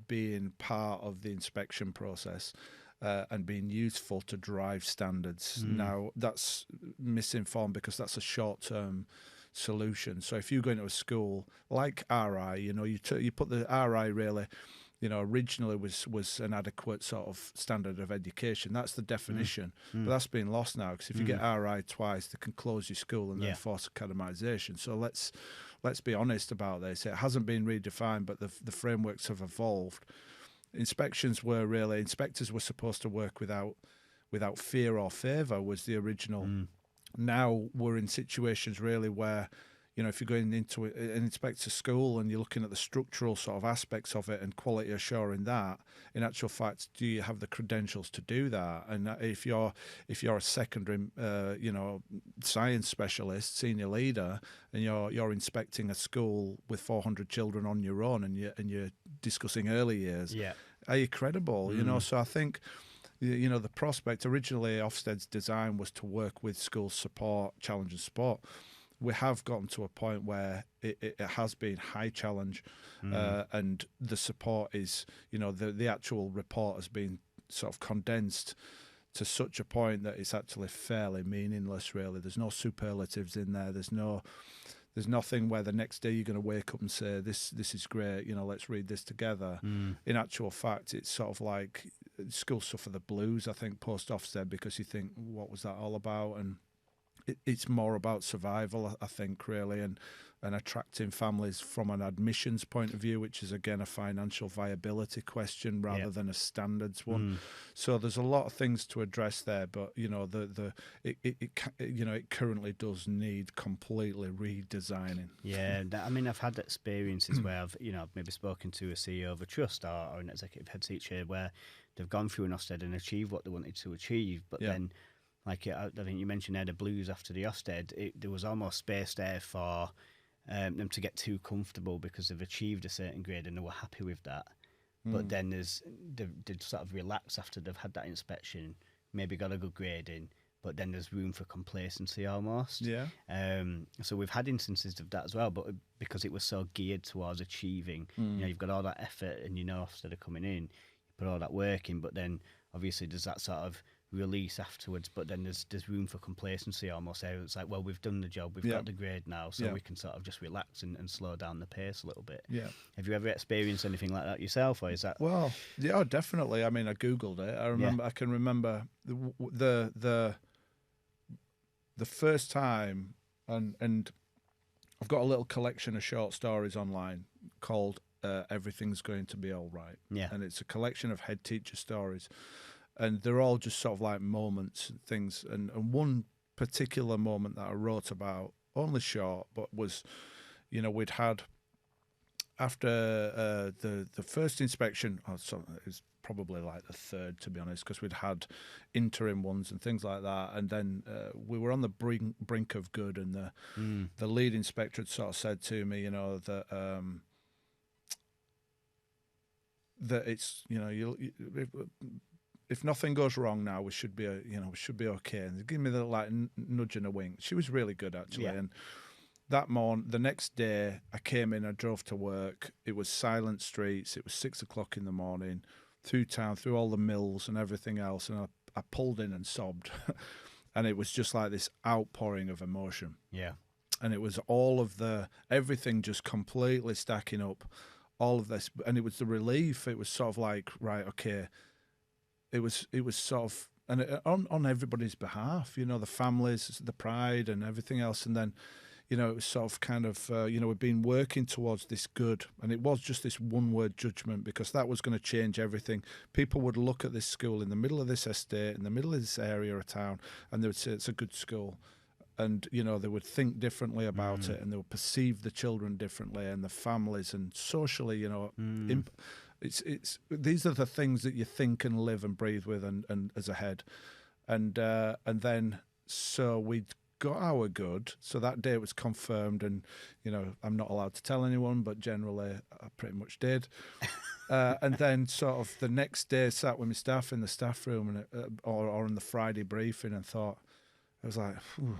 being part of the inspection process. And being useful to drive standards. Now, that's misinformed, because that's a short-term solution. So if you go into a school like RI, you know, you put the RI really, you know, originally was an adequate sort of standard of education. That's the definition. But that's been lost now, because if you get RI twice, they can close your school and then force academisation. So let's be honest about this. It hasn't been redefined, but the frameworks have evolved. Inspectors were supposed to work without fear or favour, was the original. Now we're in situations really where, you know, if you're going into an inspector school and you're looking at the structural sort of aspects of it and quality assuring that, in actual fact, do you have the credentials to do that? And if you're a secondary, you know, science specialist, senior leader, and you're inspecting a school with 400 children on your own, and you're discussing early years, are you credible? You know, so I think, the prospect originally, Ofsted's design was to work with school support, challenge and support. We have gotten to a point where it has been high challenge, and the support is, the actual report has been sort of condensed to such a point that it's actually fairly meaningless, really. There's no superlatives in there. There's nothing where the next day you're going to wake up and say, this is great, let's read this together. In actual fact, it's sort of like schools suffer the blues, I think, post Ofsted, because you think, what was that all about? And it's more about survival, I think, really, and attracting families from an admissions point of view, which is, again, a financial viability question rather than a standards one. So there's a lot of things to address there, but, it currently does need completely redesigning. Yeah, I've had experiences where I've maybe spoken to a CEO of a trust or an executive head teacher where they've gone through an Ofsted and achieved what they wanted to achieve, but then, like I think you mentioned there, the blues after the Ofsted, there was almost space there for them to get too comfortable because they've achieved a certain grade and they were happy with that. But then they've sort of relaxed after they've had that inspection, maybe got a good grade in, but then there's room for complacency almost. Yeah. So we've had instances of that as well, but because it was so geared towards achieving, you've got all that effort and Ofsted are coming in, you put all that work in, but then obviously there's that sort of release afterwards, but then there's room for complacency almost there. It's like, well, we've done the job, we've got the grade now, so we can sort of just relax and slow down the pace a little bit. Yeah. Have you ever experienced anything like that yourself, or is that? Well, yeah, definitely. I mean, I googled it. I can remember the first time, and I've got a little collection of short stories online called Everything's Going to Be All Right. Yeah. And it's a collection of head teacher stories. And they're all just sort of like moments and things. And one particular moment that I wrote about, only short, but was, we'd had, after the first inspection, it was probably like the third, to be honest, because we'd had interim ones and things like that. And then we were on the brink of good, and the lead inspector had sort of said to me, that it's, if nothing goes wrong now, we should be, okay. And they give me the nudge and a wink. She was really good, actually. Yeah. And that morning, the next day, I came in, I drove to work. It was silent streets. It was 6 o'clock in the morning, through town, through all the mills and everything else. And I pulled in and sobbed. And it was just like this outpouring of emotion. Yeah. And it was all of everything just completely stacking up, all of this. And it was the relief. It was sort of like, right, okay. It was sort of, and on everybody's behalf, the families, the pride and everything else. And then, it was sort of kind of, we've been working towards this good. And it was just this one word judgment, because that was going to change everything. People would look at this school in the middle of this estate, in the middle of this area of town, and they would say it's a good school. And, they would think differently about it, and they would perceive the children differently and the families, and socially, It's these are the things that you think and live and breathe with, and as a head, and then so we'd got our good. So that day it was confirmed, and I'm not allowed to tell anyone, but generally I pretty much did. And then sort of the next day, sat with my staff in the staff room, and or in the Friday briefing, and thought, I was like, phew.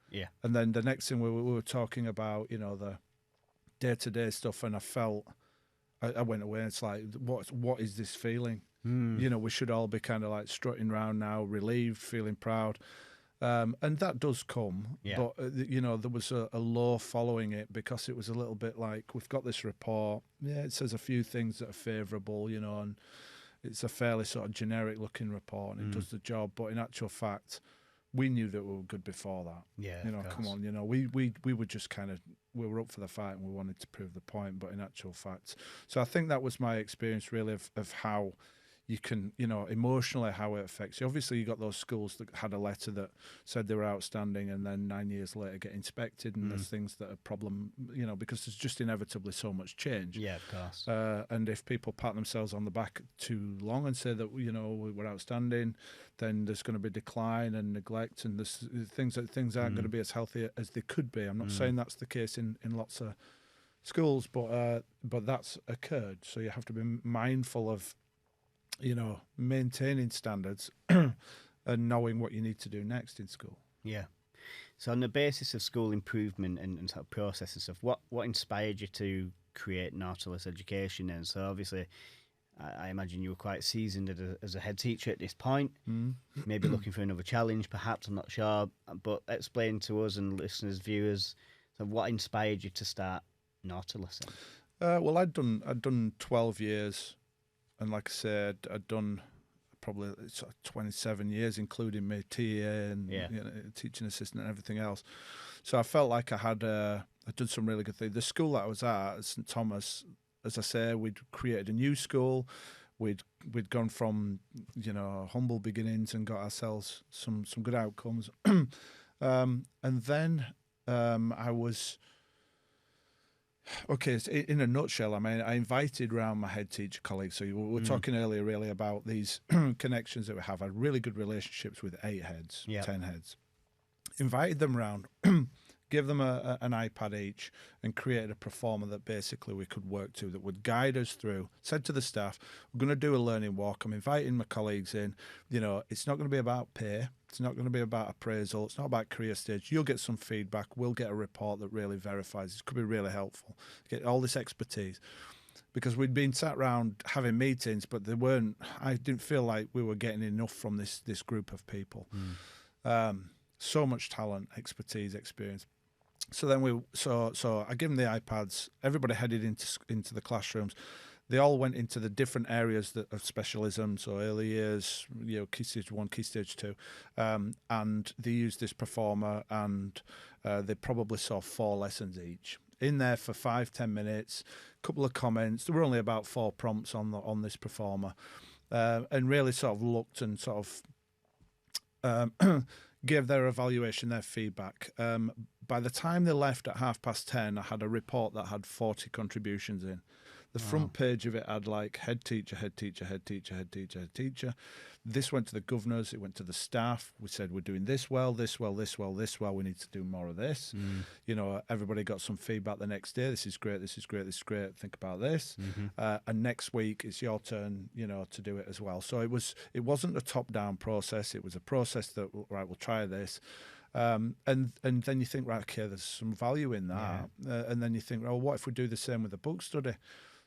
Yeah. And then the next thing we were talking about, the day-to-day stuff, and I felt. I went away and it's like, what is this feeling? We should all be kind of like strutting around now, relieved, feeling proud. And that does come. Yeah. But, there was a low following it, because it was a little bit like, we've got this report. Yeah, it says a few things that are favourable, and it's a fairly sort of generic looking report, and it does the job. But in actual fact, we knew that we were good before that. Yeah. Come on, we were just kind of, we were up for the fight and we wanted to prove the point, but in actual fact. So I think that was my experience really of how you can, emotionally how it affects you. Obviously, you got those schools that had a letter that said they were outstanding, and then 9 years later get inspected, and there's things that are problem, because there's just inevitably so much change. Yeah, of course. And if people pat themselves on the back too long and say that, we were outstanding, then there's going to be decline and neglect, and there's things aren't going to be as healthy as they could be. I'm not saying that's the case in lots of schools, but that's occurred. So you have to be mindful of maintaining standards and knowing what you need to do next in school. Yeah. So on the basis of school improvement and sort of process and stuff, what inspired you to create Nautilus Education? And so obviously, I imagine you were quite seasoned as a head teacher at this point, maybe looking for another challenge, perhaps, I'm not sure. But explain to us and listeners, viewers, so what inspired you to start Nautilus? Well, I'd done 12 years, and like I said, I'd done probably sort of 27 years, including my TA and teaching assistant and everything else. So I felt like I'd done some really good things. The school that I was at St Thomas, as I say, we'd created a new school. We'd gone from humble beginnings and got ourselves some good outcomes. And then I was. Okay, so in a nutshell, I mean, I invited round my head teacher colleagues. So we were talking earlier really about these connections that we have. I had really good relationships with 8 heads, 10 heads. Invited them round, give them an iPad each, and created a performer that basically we could work to, that would guide us through. Said to the staff, we're going to do a learning walk. I'm inviting my colleagues in. It's not going to be about pay. It's not going to be about appraisal. It's not about career stage. You'll get some feedback. We'll get a report that really verifies. It could be really helpful. Get all this expertise. Because we'd been sat around having meetings, but I didn't feel like we were getting enough from this group of people. So much talent, expertise, experience. So then so I gave them the iPads. Everybody headed into the classrooms. They all went into the different areas of specialism, so early years, Key Stage 1, Key Stage 2, and they used this performer, and they probably saw 4 lessons each. In there for 5-10 minutes, a couple of comments. There were only about 4 prompts on this performer, and really sort of looked and sort of gave their evaluation, their feedback. By the time they left at 10:30, I had a report that had 40 contributions in. The front page of it had like head teacher, head teacher, head teacher, head teacher, head teacher. This went to the governors. It went to the staff. We said, we're doing this well, this well, this well, this well. We need to do more of this. Everybody got some feedback the next day. This is great. This is great. This is great. Think about this. And next week it's your turn, to do it as well. So it wasn't a top-down process. It was a process that, right, we'll try this. And then you think, right, okay, there's some value in that. And then you think, well, what if we do the same with a book study?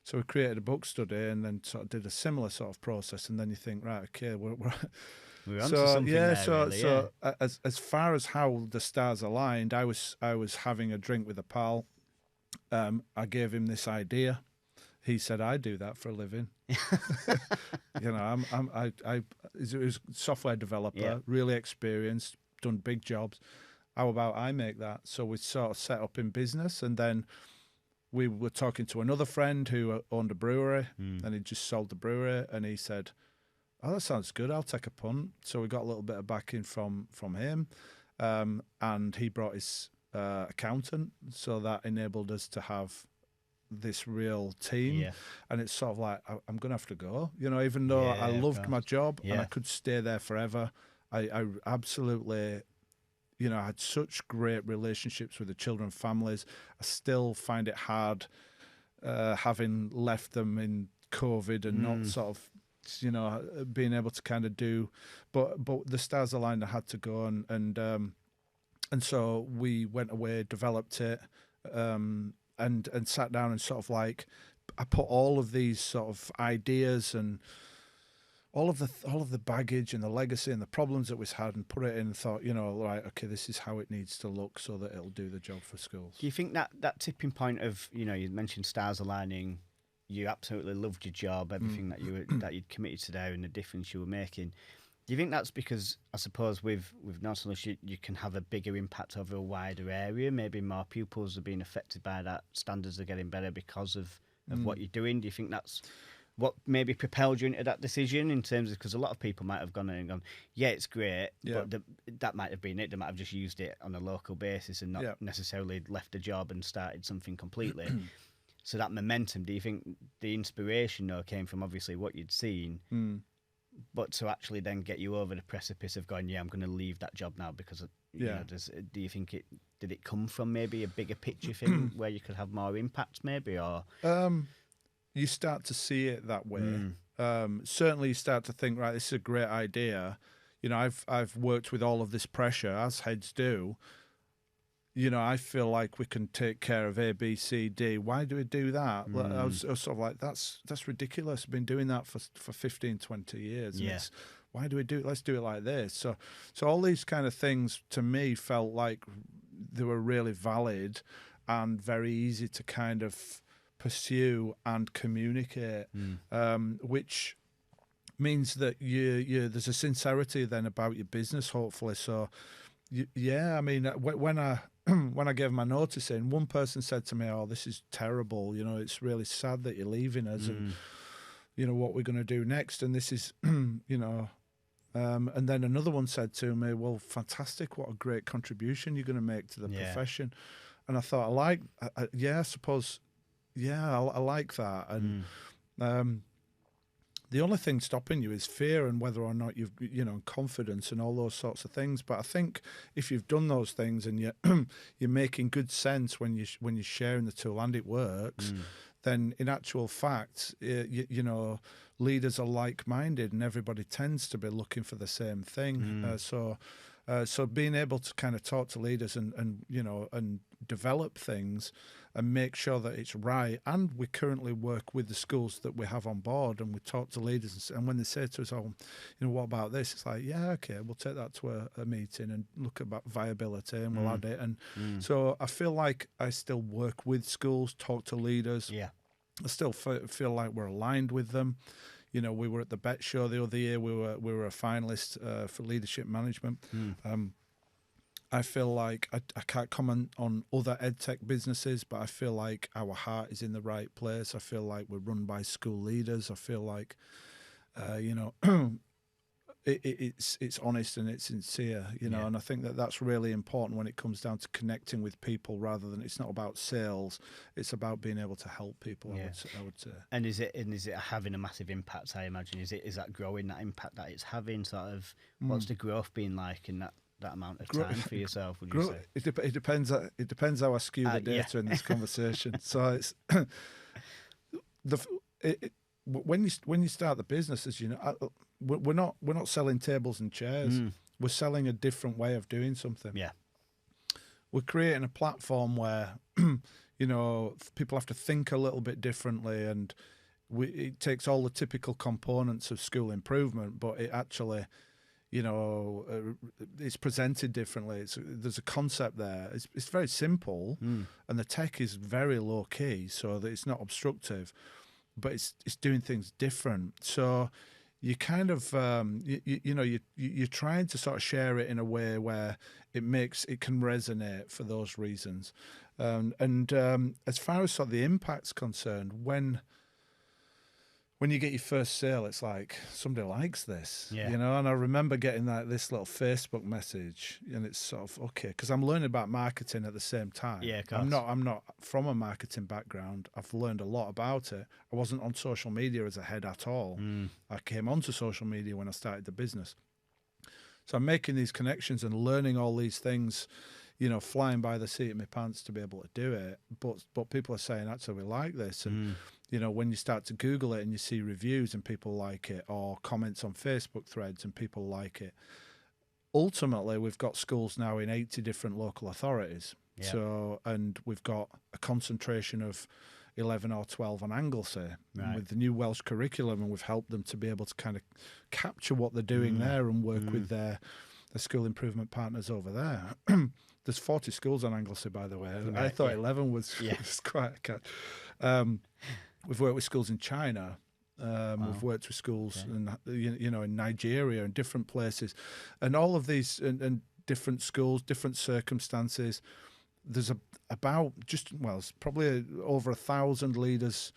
So we created a book study and then sort of did a similar sort of process. And then you think, right, okay, we're onto something there, so as far as how the stars aligned, I was having a drink with a pal. I gave him this idea. He said, I do that for a living. I was a software developer, really experienced, done big jobs. How about I make that? So we sort of set up in business, and then we were talking to another friend who owned a brewery, and he just sold the brewery, and he said, oh, that sounds good, I'll take a punt. So we got a little bit of backing from him, and he brought his accountant, so that enabled us to have this real team. And it's sort of like, I'm going to have to go, even though I loved my job and I could stay there forever. I absolutely, I had such great relationships with the children, families. I still find it hard having left them in COVID and not sort of, being able to kind of do, but the stars aligned. I had to go, and so we went away, developed it, and sat down and sort of like, I put all of these sort of ideas and all of the baggage and the legacy and the problems that we had, and put it in and thought, right, okay, this is how it needs to look so that it'll do the job for schools. Do you think that tipping point of, you mentioned stars aligning, you absolutely loved your job, everything that you'd committed to do and the difference you were making. Do you think that's because, I suppose, with Nautilus, you can have a bigger impact over a wider area? Maybe more pupils are being affected by that. Standards are getting better because of what you're doing. Do you think that's what maybe propelled you into that decision, in terms of, because a lot of people might have gone in and gone, yeah, it's great, but that might have been it. They might have just used it on a local basis and not necessarily left a job and started something completely. So that momentum, do you think the inspiration, though, came from obviously what you'd seen, but to actually then get you over the precipice of going, I'm going to leave that job now because, do you think did it come from maybe a bigger picture thing where you could have more impact maybe, or? You start to see it that way, certainly you start to think, right, this is a great idea. You know, I've worked with all of this pressure, as heads do. You know, I feel like we can take care of A, B, C, D. Why do we do that? I was sort of like, that's ridiculous. I've been doing that for 15, 20 years. And it's, why do we do it? Let's do it like this. So all these kind of things to me felt like they were really valid and very easy to kind of pursue and communicate, which means that there's a sincerity then about your business, hopefully. So, yeah, I mean, when I gave my notice in, one person said to me, "Oh, this is terrible. You know, it's really sad that you're leaving us, and you know what we're going to do next." And this is, you know, and then another one said to me, "Well, fantastic! What a great contribution you're going to make to the profession." And I thought, I suppose, I like that. And the only thing stopping you is fear and whether or not you've, you know, confidence and all those sorts of things. But I think if you've done those things and you're making good sense when you're sharing the tool and it works, then in actual fact, you know, leaders are like-minded and everybody tends to be looking for the same thing. So being able to kind of talk to leaders and you know, and develop things and make sure that it's right. And we currently work with the schools that we have on board, and we talk to leaders. And when they say to us, "Oh, you know, what about this?" It's like, yeah, okay, we'll take that to a meeting and look about viability, and we'll add it. And so I feel like I still work with schools, talk to leaders. Yeah, I still feel like we're aligned with them. You know, we were at the BET show the other year. We were a finalist for leadership management. I feel like I can't comment on other edtech businesses, but I feel like our heart is in the right place. I feel like we're run by school leaders. I feel like, you know, it's honest and it's sincere, you know, and I think that that's really important when it comes down to connecting with people rather than, it's not about sales, it's about being able to help people, I would say. And is it having a massive impact, I imagine? Is that growing, that impact that it's having, sort of, what's the growth been like in that amount of time for yourself, would you say? It depends how I skew the data in this conversation. So it's when you start the business, as you know, we're not selling tables and chairs. We're selling a different way of doing something. Yeah, we're creating a platform where you know, people have to think a little bit differently, and it takes all the typical components of school improvement, but it actually, you know, it's presented differently. There's a concept there. It's very simple, and the tech is very low key, so that it's not obstructive, but it's doing things different. So you kind of you're trying to sort of share it in a way where it can resonate for those reasons. And as far as sort of the impact's concerned, when you get your first sale, it's like, somebody likes this, you know. And I remember getting this little Facebook message, and it's sort of, okay, because I'm learning about marketing at the same time. Yeah, I'm not from a marketing background. I've learned a lot about it. I wasn't on social media as a head at all. I came onto social media when I started the business. So I'm making these connections and learning all these things, you know, flying by the seat of my pants to be able to do it. But people are saying, actually, we like this. And you know, when you start to Google it and you see reviews and people like it, or comments on Facebook threads and people like it, ultimately we've got schools now in 80 different local authorities. Yeah. So, and we've got a concentration of 11 or 12 on Anglesey. Right. With the new Welsh curriculum, and we've helped them to be able to kind of capture what they're doing there and work with their school improvement partners over there. There's 40 schools on Anglesey, by the way. Right, I thought 11 was quite a catch. We've worked with schools in China. We've worked with schools in, you know, in Nigeria and different places, and all of these and different schools, different circumstances. There's it's probably over 1,000 leaders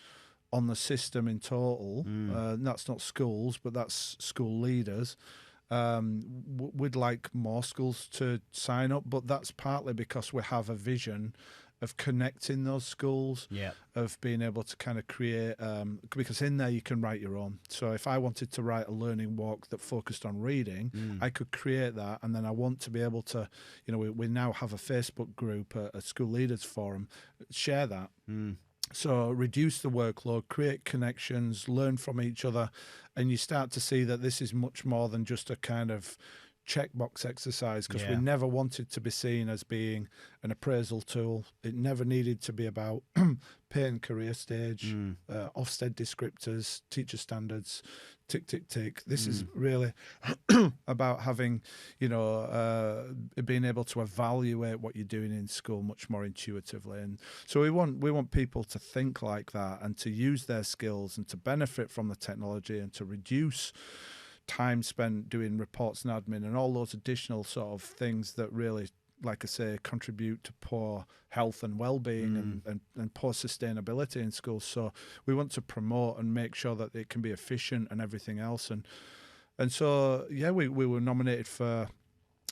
on the system in total. That's not schools, but that's school leaders. We'd like more schools to sign up, but that's partly because we have a vision of connecting those schools, of being able to kind of create, because in there you can write your own. So if I wanted to write a learning walk that focused on reading, I could create that, and then I want to be able to, you know, we now have a Facebook group, a school leaders forum, share that. So reduce the workload, create connections, learn from each other, and you start to see that this is much more than just a kind of checkbox exercise, because we never wanted to be seen as being an appraisal tool. It never needed to be about pay and career stage, Ofsted descriptors, teacher standards, tick, tick, tick. This is really about having, being able to evaluate what you're doing in school much more intuitively. And so we want people to think like that and to use their skills and to benefit from the technology and to reduce time spent doing reports and admin and all those additional sort of things that really, like I say, contribute to poor health and well-being and poor sustainability in schools. So we want to promote and make sure that it can be efficient and everything else. And so, we were nominated for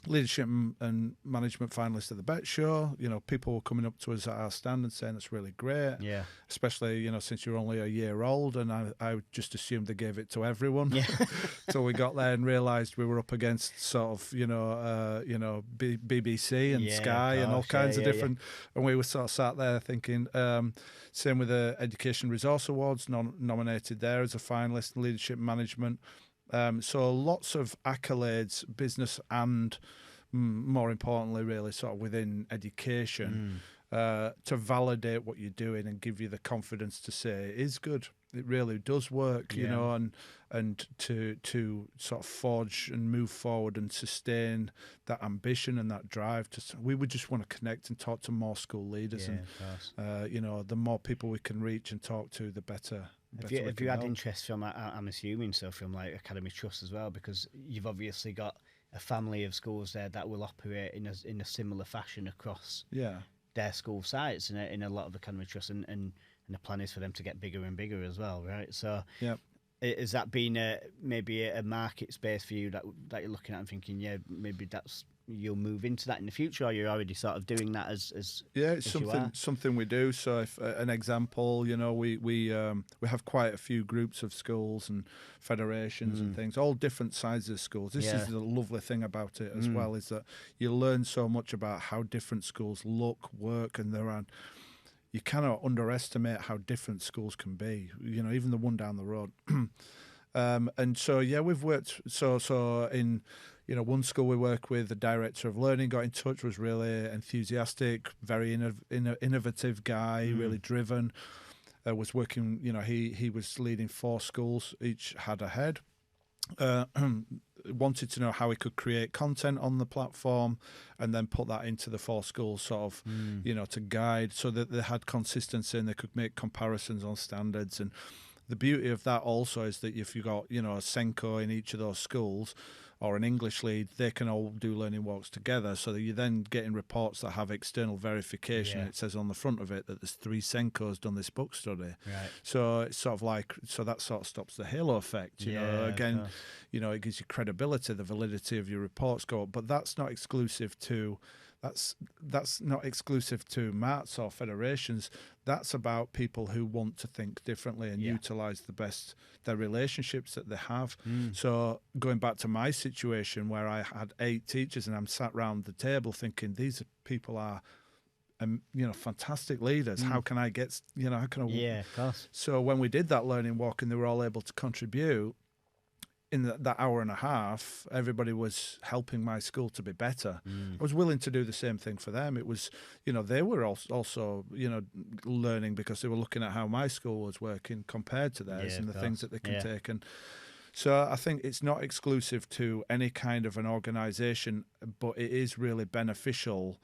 leadership and management finalist at the Bet Show. People were coming up to us at our stand and saying it's really great. Yeah. Especially, since you're only a year old, and I just assumed they gave it to everyone. Yeah. So we got there and realised we were up against sort of, BBC and Sky and all kinds of different. And we were sort of sat there thinking, same with the Education Resource Awards, nominated there as a finalist in leadership management. So lots of accolades, business and more importantly, really sort of within education, to validate what you're doing and give you the confidence to say it is good. It really does work, and to sort of forge and move forward and sustain that ambition and that drive. We would just want to connect and talk to more school leaders, and the more people we can reach and talk to, the better. Have you had interest from, I'm assuming so, from like Academy Trust as well, because you've obviously got a family of schools there that will operate in a similar fashion across their school sites and in a lot of Academy Trust, and the plan is for them to get bigger and bigger as well, right? So has that been maybe a market space for you that you're looking at and thinking, maybe you'll move into that in the future, or you're already sort of doing that as it's something we do. So if an example, we have quite a few groups of schools and federations and things, all different sizes of schools. This is the lovely thing about it as well, is that you learn so much about how different schools look, work, and you cannot underestimate how different schools can be, even the one down the road. And so, we've worked, so in, one school we work with, the director of learning got in touch, was really enthusiastic, very innovative guy, really driven, was working, he was leading 4 schools, each had a head. Wanted to know how he could create content on the platform and then put that into the 4 schools sort of, to guide, so that they had consistency and they could make comparisons on standards. And the beauty of that also is that if you got, a Senko in each of those schools or an English lead, they can all do learning walks together, so that you're then getting reports that have external verification. It says on the front of it that there's 3 Senkos done this book study. Right. So it's sort of like, that sort of stops the halo effect. Again, it gives you credibility, the validity of your reports go up. But that's not exclusive to that's not exclusive to MATs or federations. That's about people who want to think differently and utilise their relationships that they have. So going back to my situation where I had 8 teachers and I'm sat round the table thinking, these people are fantastic leaders. How can I get, how can I? Yeah, of course. So when we did that learning walk and they were all able to contribute, in that hour and a half, everybody was helping my school to be better. I was willing to do the same thing for them. It was, they were also, learning because they were looking at how my school was working compared to theirs and the things that they can take. And so I think it's not exclusive to any kind of an organisation, but it is really beneficial,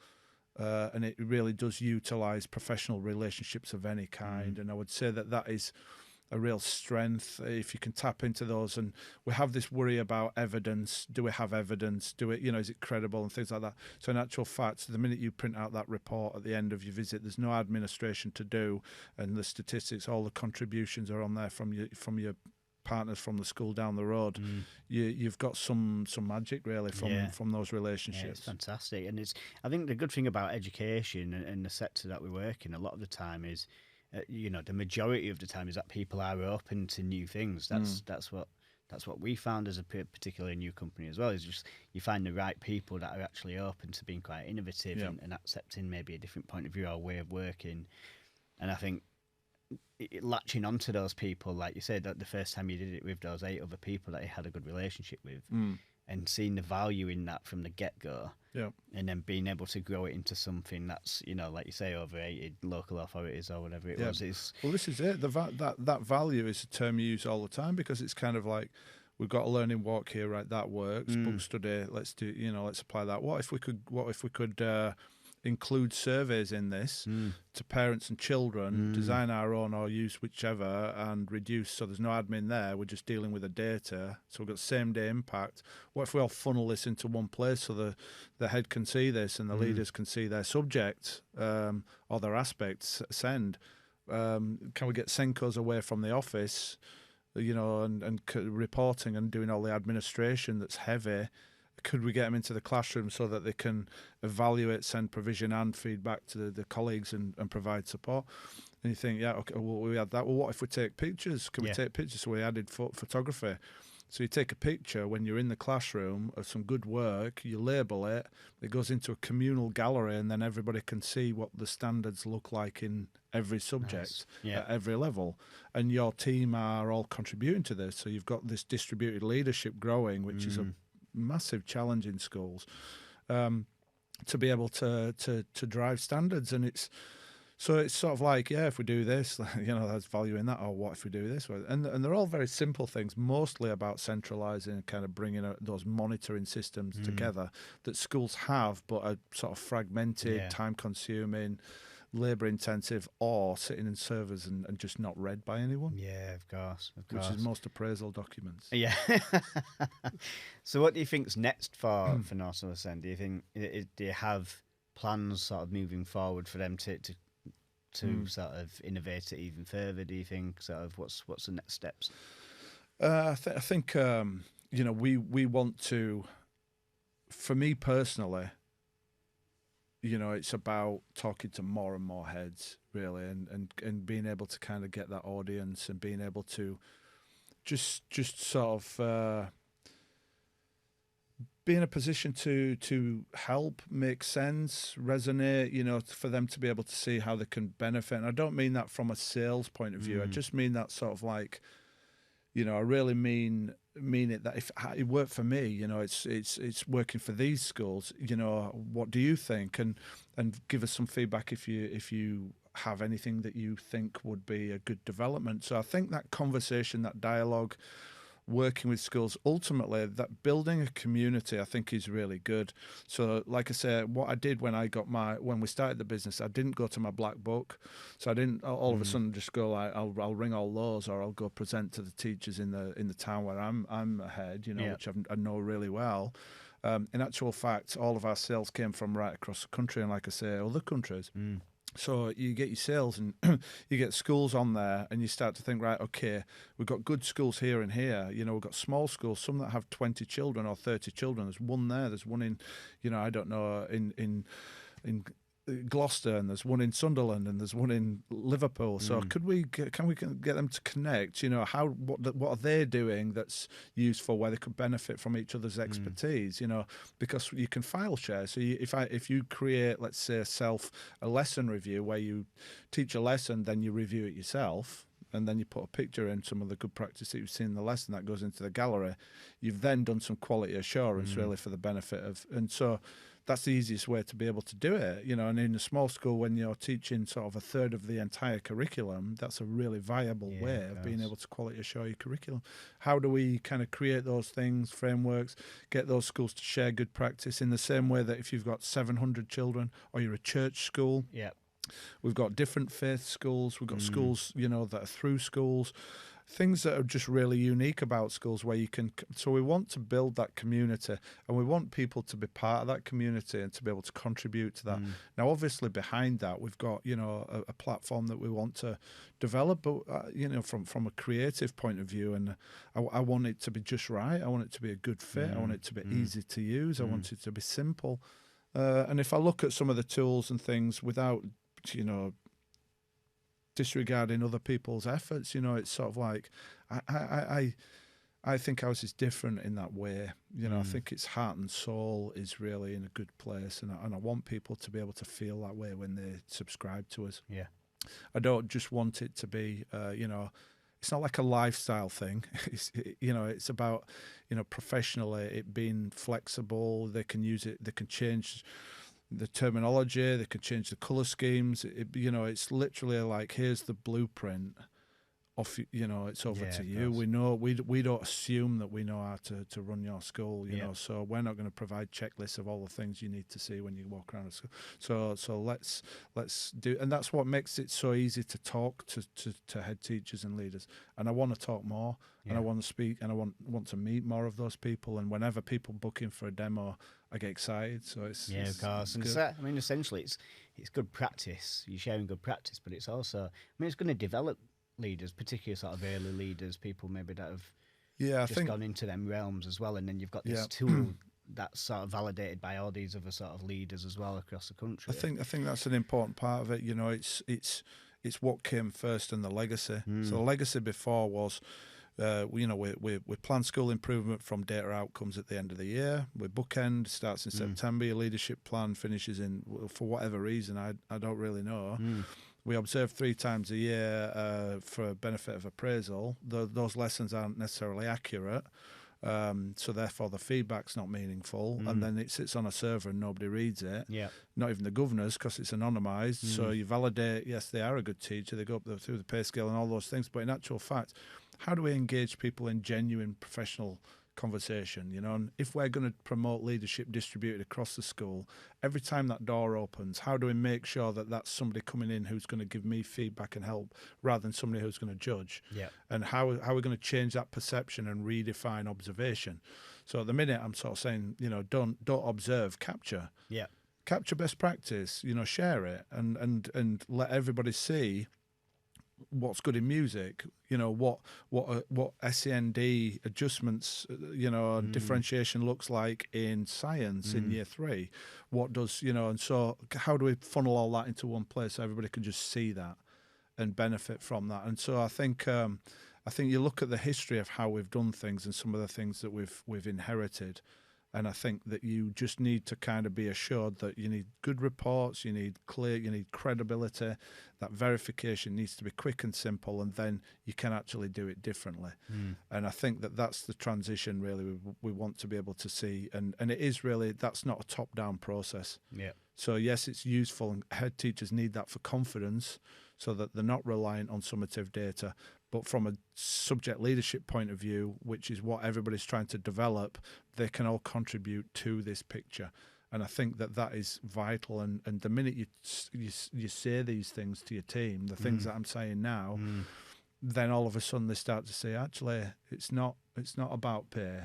and it really does utilise professional relationships of any kind. And I would say that is a real strength if you can tap into those. And we have this worry about evidence. Do we have evidence? Is it credible and things like that? So in actual fact, the minute you print out that report at the end of your visit, there's no administration to do, and the statistics, all the contributions are on there from your partners from the school down the road. You've got some magic really from those relationships. It's fantastic. And I think the good thing about education and the sector that we work in a lot of the time is, the majority of the time is that people are open to new things. That's what we found as a particularly new company as well, is just you find the right people that are actually open to being quite innovative and accepting maybe a different point of view or way of working. And I think latching onto those people, like you said, that the first time you did it with those 8 other people that you had a good relationship with, and seeing the value in that from the get-go, and then being able to grow it into something that's, like you say, over 80 local authorities or whatever it was. Well, this is it. That value is a term you use all the time, because it's kind of like, we've got a learning walk here, right? That works. Book study. Let's do. Let's apply that. What if we could include surveys in this to parents and children, design our own or use whichever, and reduce, so there's no admin there, we're just dealing with the data, so we've got same day impact. What if we all funnel this into one place, so the head can see this and the leaders can see their subject or their aspects send? Can we get Senkos away from the office, and reporting and doing all the administration that's heavy? Could we get them into the classroom so that they can evaluate, send provision and feedback to the colleagues and provide support? And you think, okay, well, we had that. Well, what if we take pictures? Can we take pictures? So we added photography. So you take a picture when you're in the classroom of some good work, you label it, it goes into a communal gallery, and then everybody can see what the standards look like in every subject at every level. And your team are all contributing to this. So you've got this distributed leadership growing, which is a massive challenge in schools, to be able to drive standards. And it's sort of like, if we do this, there's value in that. Or what if we do this? And they're all very simple things, mostly about centralizing and kind of bringing those monitoring systems together that schools have, but are sort of fragmented, time consuming, labour intensive, or sitting in servers and just not read by anyone. Yeah, of course. Which is most appraisal documents. Yeah. So what do you think's next for Nautilus then? Do you think, do you have plans sort of moving forward for them to sort of innovate it even further? Do you think sort of what's the next steps? I think we want to, for me personally, it's about talking to more and more heads, really, and being able to kind of get that audience and being able to just sort of be in a position to help, make sense, resonate, for them to be able to see how they can benefit. And I don't mean that from a sales point of view. I just mean that sort of like, I really mean it that if it worked for me, it's working for these schools. What do you think? And give us some feedback if you have anything that you think would be a good development. So I think that conversation, that dialogue, working with schools, ultimately that building a community, I think, is really good. So like I say, what I did when we started the business, I didn't go to my black book. So I didn't all of a sudden just go like, I'll ring all those, or I'll go present to the teachers in the town where I'm a head, which I know really well. In actual fact, all of our sales came from right across the country, and like I say, other countries. So you get your sales and you get schools on there, and you start to think, right, okay, we've got good schools here and here. We've got small schools, some that have 20 children or 30 children. There's one there. There's one in, I don't know, in Gloucester, and there's one in Sunderland, and there's one in Liverpool. So can we get them to connect? What are they doing that's useful, where they could benefit from each other's expertise? Because you can file share. So if you create, let's say, a lesson review where you teach a lesson, then you review it yourself, and then you put a picture in some of the good practice that you've seen in the lesson that goes into the gallery. You've then done some quality assurance really for the benefit of, and so that's the easiest way to be able to do it, and in a small school, when you're teaching sort of a third of the entire curriculum, that's a really viable way of being able to quality assure your curriculum. How do we kind of create those things, frameworks, get those schools to share good practice in the same way that if you've got 700 children or you're a church school, we've got different faith schools, we've got schools, that are through schools, things that are just really unique about schools where you can. So we want to build that community, and we want people to be part of that community and to be able to contribute to that. Now, obviously, behind that, we've got a platform that we want to develop, but from a creative point of view, and I want it to be just right. I want it to be a good fit. I want it to be easy to use. I want it to be simple. And if I look at some of the tools and things without disregarding other people's efforts, it's sort of like I think ours is different in that way. I think its heart and soul is really in a good place, and I want people to be able to feel that way when they subscribe to us. I don't just want it to be, it's not like a lifestyle thing. It's about, professionally it being flexible. They can use it. They can change the terminology. They can change the color schemes. It's literally like, here's the blueprint. It's over to you. Course. We know we don't assume that we know how to run your school. So we're not going to provide checklists of all the things you need to see when you walk around a school. So let's do, and that's what makes it so easy to talk to head teachers and leaders. And I want to talk more, and I want to speak, and I want to meet more of those people. And whenever people book in for a demo, I get excited. So it's of course. And essentially, it's good practice. You're sharing good practice, but it's also, it's going to develop leaders, particularly sort of early leaders, people maybe that have gone into them realms as well, and then you've got this tool that's sort of validated by all these other sort of leaders as well across the country. I think that's an important part of it. It's what came first and the legacy. So the legacy before was, we plan school improvement from data outcomes at the end of the year. We bookend, starts in September. Your leadership plan finishes in, for whatever reason, I don't really know. We observe 3 times a year for benefit of appraisal. Those lessons aren't necessarily accurate, so therefore the feedback's not meaningful, and then it sits on a server and nobody reads it. Not even the governors, because it's anonymised. So you validate, yes, they are a good teacher, they go up through the pay scale and all those things, but in actual fact, how do we engage people in genuine professional conversation? And if we're going to promote leadership distributed across the school, every time that door opens, how do we make sure that that's somebody coming in who's going to give me feedback and help, rather than somebody who's going to judge? And how are we going to change that perception and redefine observation? So at the minute, I'm sort of saying, don't observe, capture. Capture best practice. Share it and let everybody see what's good in music, what SEND adjustments, and differentiation looks like in science in year 3. What does, and so how do we funnel all that into one place so everybody can just see that and benefit from that? And so I think you look at the history of how we've done things and some of the things that we've inherited. And I think that you just need to kind of be assured that you need good reports, you need credibility, that verification needs to be quick and simple, and then you can actually do it differently. And I think that that's the transition really we want to be able to see. And it is really, that's not a top-down process. So yes, it's useful, and head teachers need that for confidence so that they're not reliant on summative data. But from a subject leadership point of view, which is what everybody's trying to develop, they can all contribute to this picture. And I think that is vital. And the minute you say these things to your team, the things that I'm saying now, then all of a sudden they start to say, actually, it's not about pay.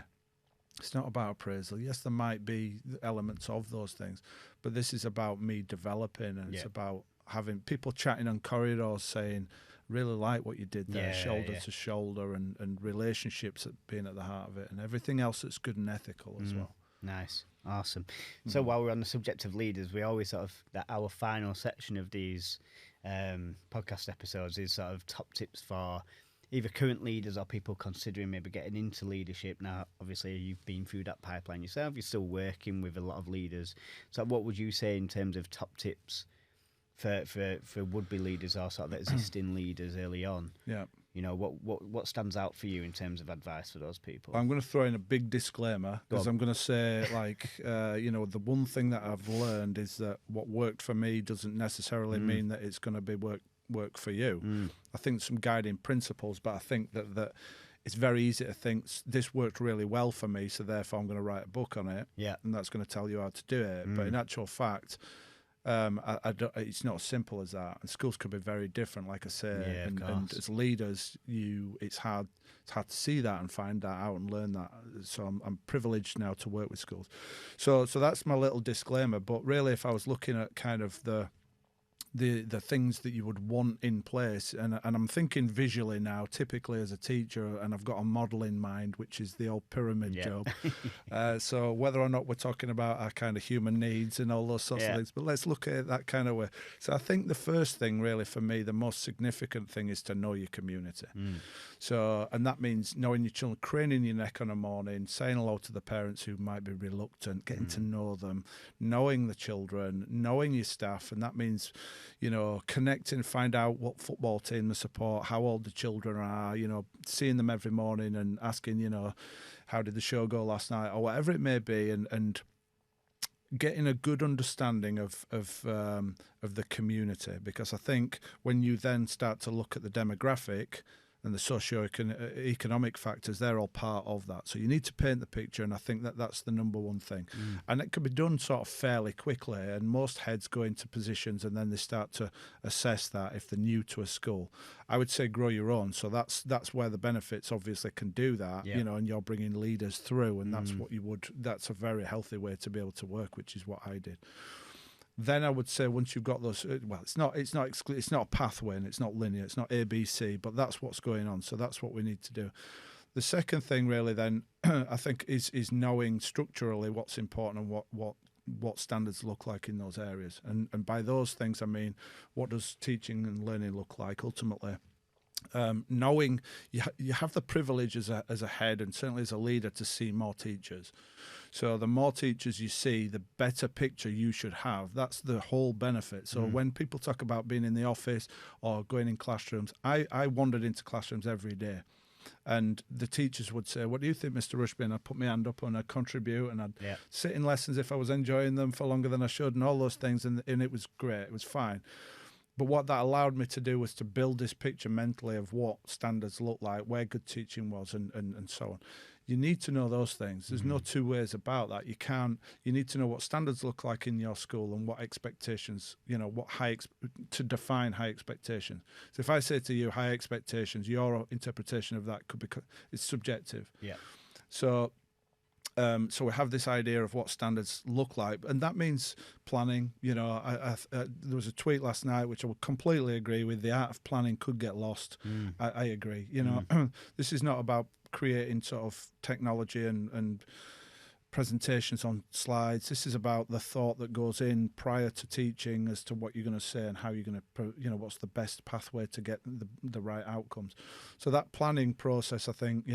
It's not about appraisal. Yes, there might be elements of those things, but this is about me developing, and it's about having people chatting on corridors saying, really like what you did there, shoulder to shoulder, and relationships being at the heart of it, and everything else that's good and ethical as well. Nice. Awesome. So while we're on the subject of leaders, we always sort of, our final section of these podcast episodes is sort of top tips for either current leaders or people considering maybe getting into leadership. Now, obviously, you've been through that pipeline yourself. You're still working with a lot of leaders. So what would you say in terms of top tips for would-be leaders or sort of existing leaders early on? What stands out for you in terms of advice for those people? I'm going to throw in a big disclaimer, because I'm going to say, the one thing that I've learned is that what worked for me doesn't necessarily mean that it's going to be work for you. I think some guiding principles, but I think that it's very easy to think this worked really well for me, so therefore I'm going to write a book on it, and that's going to tell you how to do it. But in actual fact, it's not as simple as that, and schools could be very different, like I say. And as leaders, it's hard to see that and find that out and learn that. So I'm privileged now to work with schools. So that's my little disclaimer. But really, if I was looking at kind of the things that you would want in place, and I'm thinking visually now, typically as a teacher, and I've got a model in mind, which is the old pyramid job. So whether or not we're talking about our kind of human needs and all those sorts of things, but let's look at it that kind of way. So I think the first thing really for me, the most significant thing, is to know your community. So, and that means knowing your children, craning your neck on a morning, saying hello to the parents who might be reluctant, getting to know them, knowing the children, knowing your staff, and that means connecting, find out what football team they support, how old the children are, seeing them every morning and asking, how did the show go last night or whatever it may be, and getting a good understanding of the community, because I think when you then start to look at the demographic and the socio-economic factors, they're all part of that. So you need to paint the picture, and I think that's the number one thing. And it can be done sort of fairly quickly, and most heads go into positions and then they start to assess that if they're new to a school. I would say grow your own. So that's where the benefits obviously can do that, and you're bringing leaders through, and that's a very healthy way to be able to work, which is what I did. Then I would say once you've got those, it's not a pathway and it's not linear, it's not ABC, but that's what's going on. So that's what we need to do. The second thing really then I think is knowing structurally what's important and what standards look like in those areas. And by those things I mean, what does teaching and learning look like ultimately? Knowing you have the privilege as a head and certainly as a leader to see more teachers. So the more teachers you see, the better picture you should have. That's the whole benefit. So when people talk about being in the office or going in classrooms, I wandered into classrooms every day. And the teachers would say, "What do you think, Mr. Rushby?" And I'd put my hand up and I'd contribute, and I'd sit in lessons if I was enjoying them for longer than I should, and all those things. And it was great. It was fine. But what that allowed me to do was to build this picture mentally of what standards look like, where good teaching was, and so on. You need to know those things. There's no two ways about that. You need to know what standards look like in your school and what expectations, to define high expectations. So if I say to you high expectations, your interpretation of that it's subjective. Yeah. So we have this idea of what standards look like, and that means planning. There was a tweet last night which I would completely agree with. The art of planning could get lost. I agree. This is not about creating sort of technology and presentations on slides. This is about the thought that goes in prior to teaching as to what you're going to say and how you're going to, what's the best pathway to get the right outcomes. So that planning process, I think,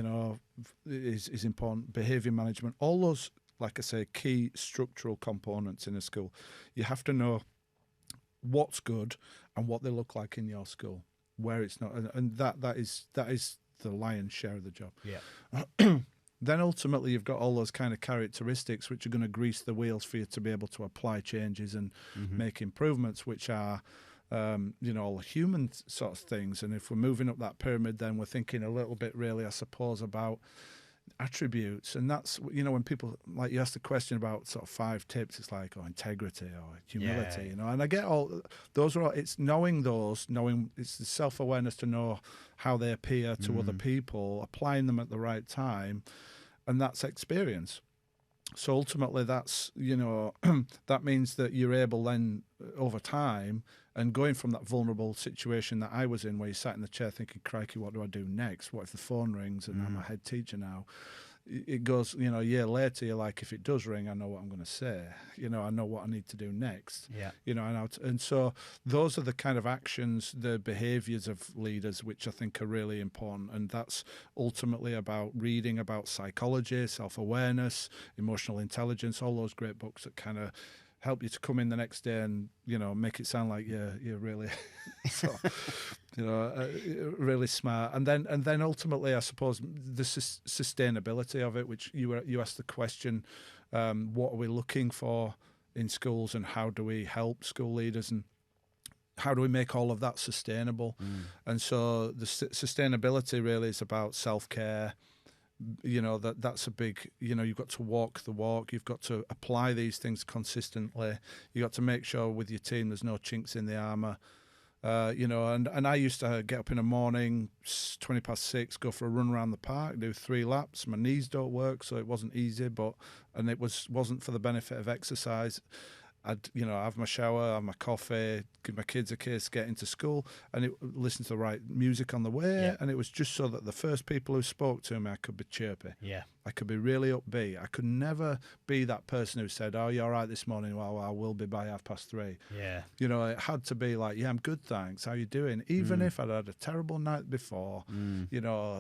is important. Behaviour management, all those, like I say, key structural components in a school. You have to know what's good and what they look like in your school, where it's not, and that is the lion's share of the job. Yeah. Then ultimately you've got all those kind of characteristics which are going to grease the wheels for you to be able to apply changes and make improvements, which are, all human sort of things. And if we're moving up that pyramid, then we're thinking a little bit really, I suppose, about attributes. And that's, when people, like you ask the question about sort of 5 tips, it's like, integrity or humility, and I get all, those are all, it's knowing it's the self-awareness to know how they appear to other people, applying them at the right time. And that's experience. So ultimately that's, that means that you're able then over time and going from that vulnerable situation that I was in where you sat in the chair thinking, crikey, what do I do next? What if the phone rings and I'm a head teacher now? It goes, a year later, you're like, if it does ring, I know what I'm going to say. I know what I need to do next. Yeah. And so those are the kind of actions, the behaviours of leaders, which I think are really important. And that's ultimately about reading about psychology, self-awareness, emotional intelligence, all those great books that kind of help you to come in the next day and make it sound like you're really really smart. And then ultimately I suppose the sustainability of it, which you asked the question, what are we looking for in schools and how do we help school leaders and how do we make all of that sustainable? And so the sustainability really is about self-care. That's a big, you've got to walk the walk. You've got to apply these things consistently. You've got to make sure with your team there's no chinks in the armour. And I used to get up in the morning, 6:20, go for a run around the park, do 3 laps. My knees don't work, so it wasn't easy, and it wasn't for the benefit of exercise. I'd have my shower, have my coffee, give my kids a kiss, get into school, and listen to the right music on the way. Yeah. And it was just so that the first people who spoke to me, I could be chirpy. Yeah. I could be really upbeat. I could never be that person who said, "Oh, you're all right this morning." Well, I will be by 3:30. Yeah. It had to be like, "Yeah, I'm good, thanks. How you doing?" Even if I'd had a terrible night before,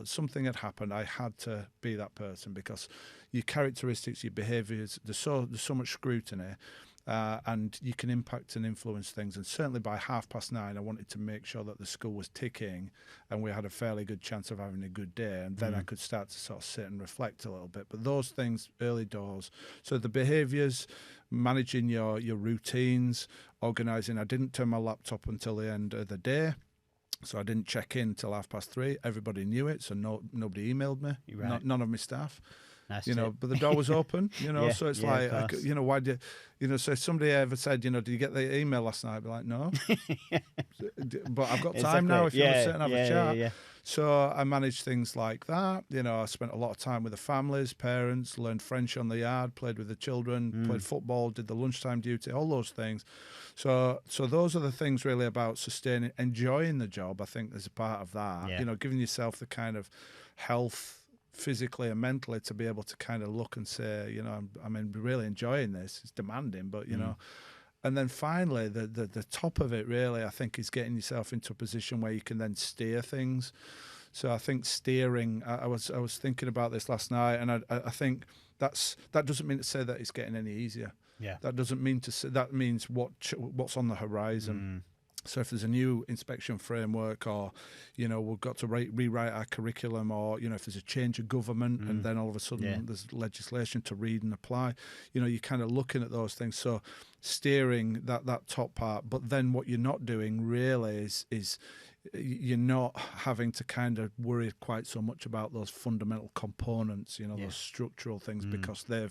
something had happened, I had to be that person because your characteristics, your behaviours, there's so much scrutiny. and you can impact and influence things. And certainly by 9:30, I wanted to make sure that the school was ticking and we had a fairly good chance of having a good day. And then I could start to sort of sit and reflect a little bit. But those things, early doors. So the behaviours, managing your routines, organising. I didn't turn my laptop until the end of the day. So I didn't check in till 3:30. Everybody knew it, so nobody emailed me. Right. None of my staff. Nice But the door was open, Yeah, so it's yeah, like, why do so if somebody ever said, did you get the email last night? I'd be like, no. But I've got time now if you want to sit and have a chat. Yeah. So I managed things like that. I spent a lot of time with the families, parents, learned French on the yard, played with the children, played football, did the lunchtime duty, all those things. So those are the things really about sustaining, enjoying the job. I think there's a part of that, giving yourself the kind of health, physically and mentally, to be able to kind of look and say, I'm really enjoying this. It's demanding, but and then finally the top of it really, I think, is getting yourself into a position where you can then steer things. So I think steering, I was thinking about this last night, and I think that doesn't mean to say that it's getting any easier. Yeah. That doesn't mean to say, that means what's on the horizon. So if there's a new inspection framework, or, we've got to rewrite our curriculum, or, if there's a change of government and then all of a sudden there's legislation to read and apply, you're kind of looking at those things. So steering that top part, but then what you're not doing really is you're not having to kind of worry quite so much about those fundamental components, those structural things, because they're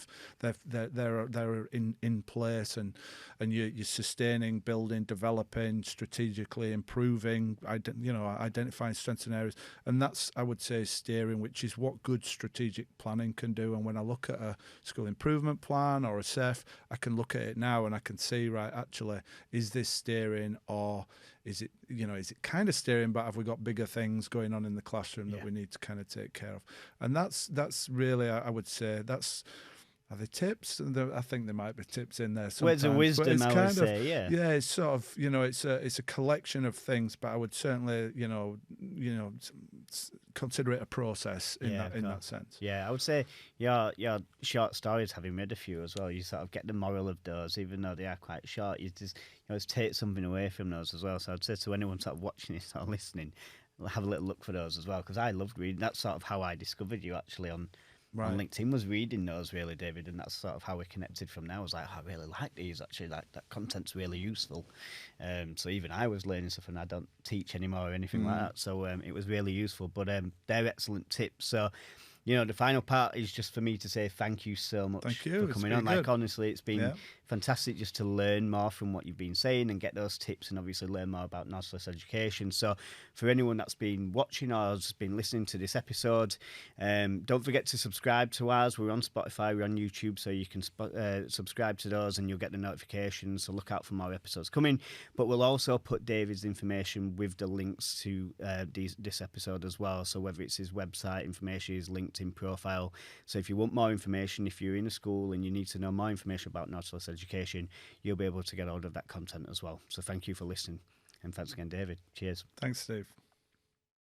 in place, and you're sustaining, building, developing, strategically improving, identifying strengths and areas, and that's, I would say, steering, which is what good strategic planning can do. And when I look at a school improvement plan or a SEF, I can look at it now and I can see, right, actually, is this steering, or is it kind of steering, but have we got bigger things going on in the classroom that we need to kind of take care of? And that's really, I would say, are they tips? I think there might be tips in there sometimes. Words of wisdom, I would say, yeah, it's sort of, it's a collection of things, but I would certainly, consider it a process in that sense. Yeah, I would say your short stories, having read a few as well, you sort of get the moral of those, even though they are quite short. You just take something away from those as well. So I'd say to anyone sort of watching this or listening, have a little look for those as well, because I loved reading. That's sort of how I discovered you actually on LinkedIn, was reading those, really, David, and that's sort of how we connected from now. I was like, I really like these, actually, like that content's really useful. So even I was learning stuff, and I don't teach anymore or anything like that, so it was really useful. But they're excellent tips. So the final part is just for me to say thank you so much for coming on. Like, honestly, it's been fantastic just to learn more from what you've been saying and get those tips, and obviously learn more about Nautilus Education. So for anyone that's been watching or has been listening to this episode, don't forget to subscribe to ours. We're on Spotify, we're on YouTube, so you can subscribe to those and you'll get the notifications. So look out for more episodes coming. But we'll also put David's information with the links to this episode as well. So whether it's his website information, his LinkedIn profile. So if you want more information, if you're in a school and you need to know more information about Nautilus Education, you'll be able to get hold of that content as well. So thank you for listening, and thanks again, David. Cheers. Thanks, Steve.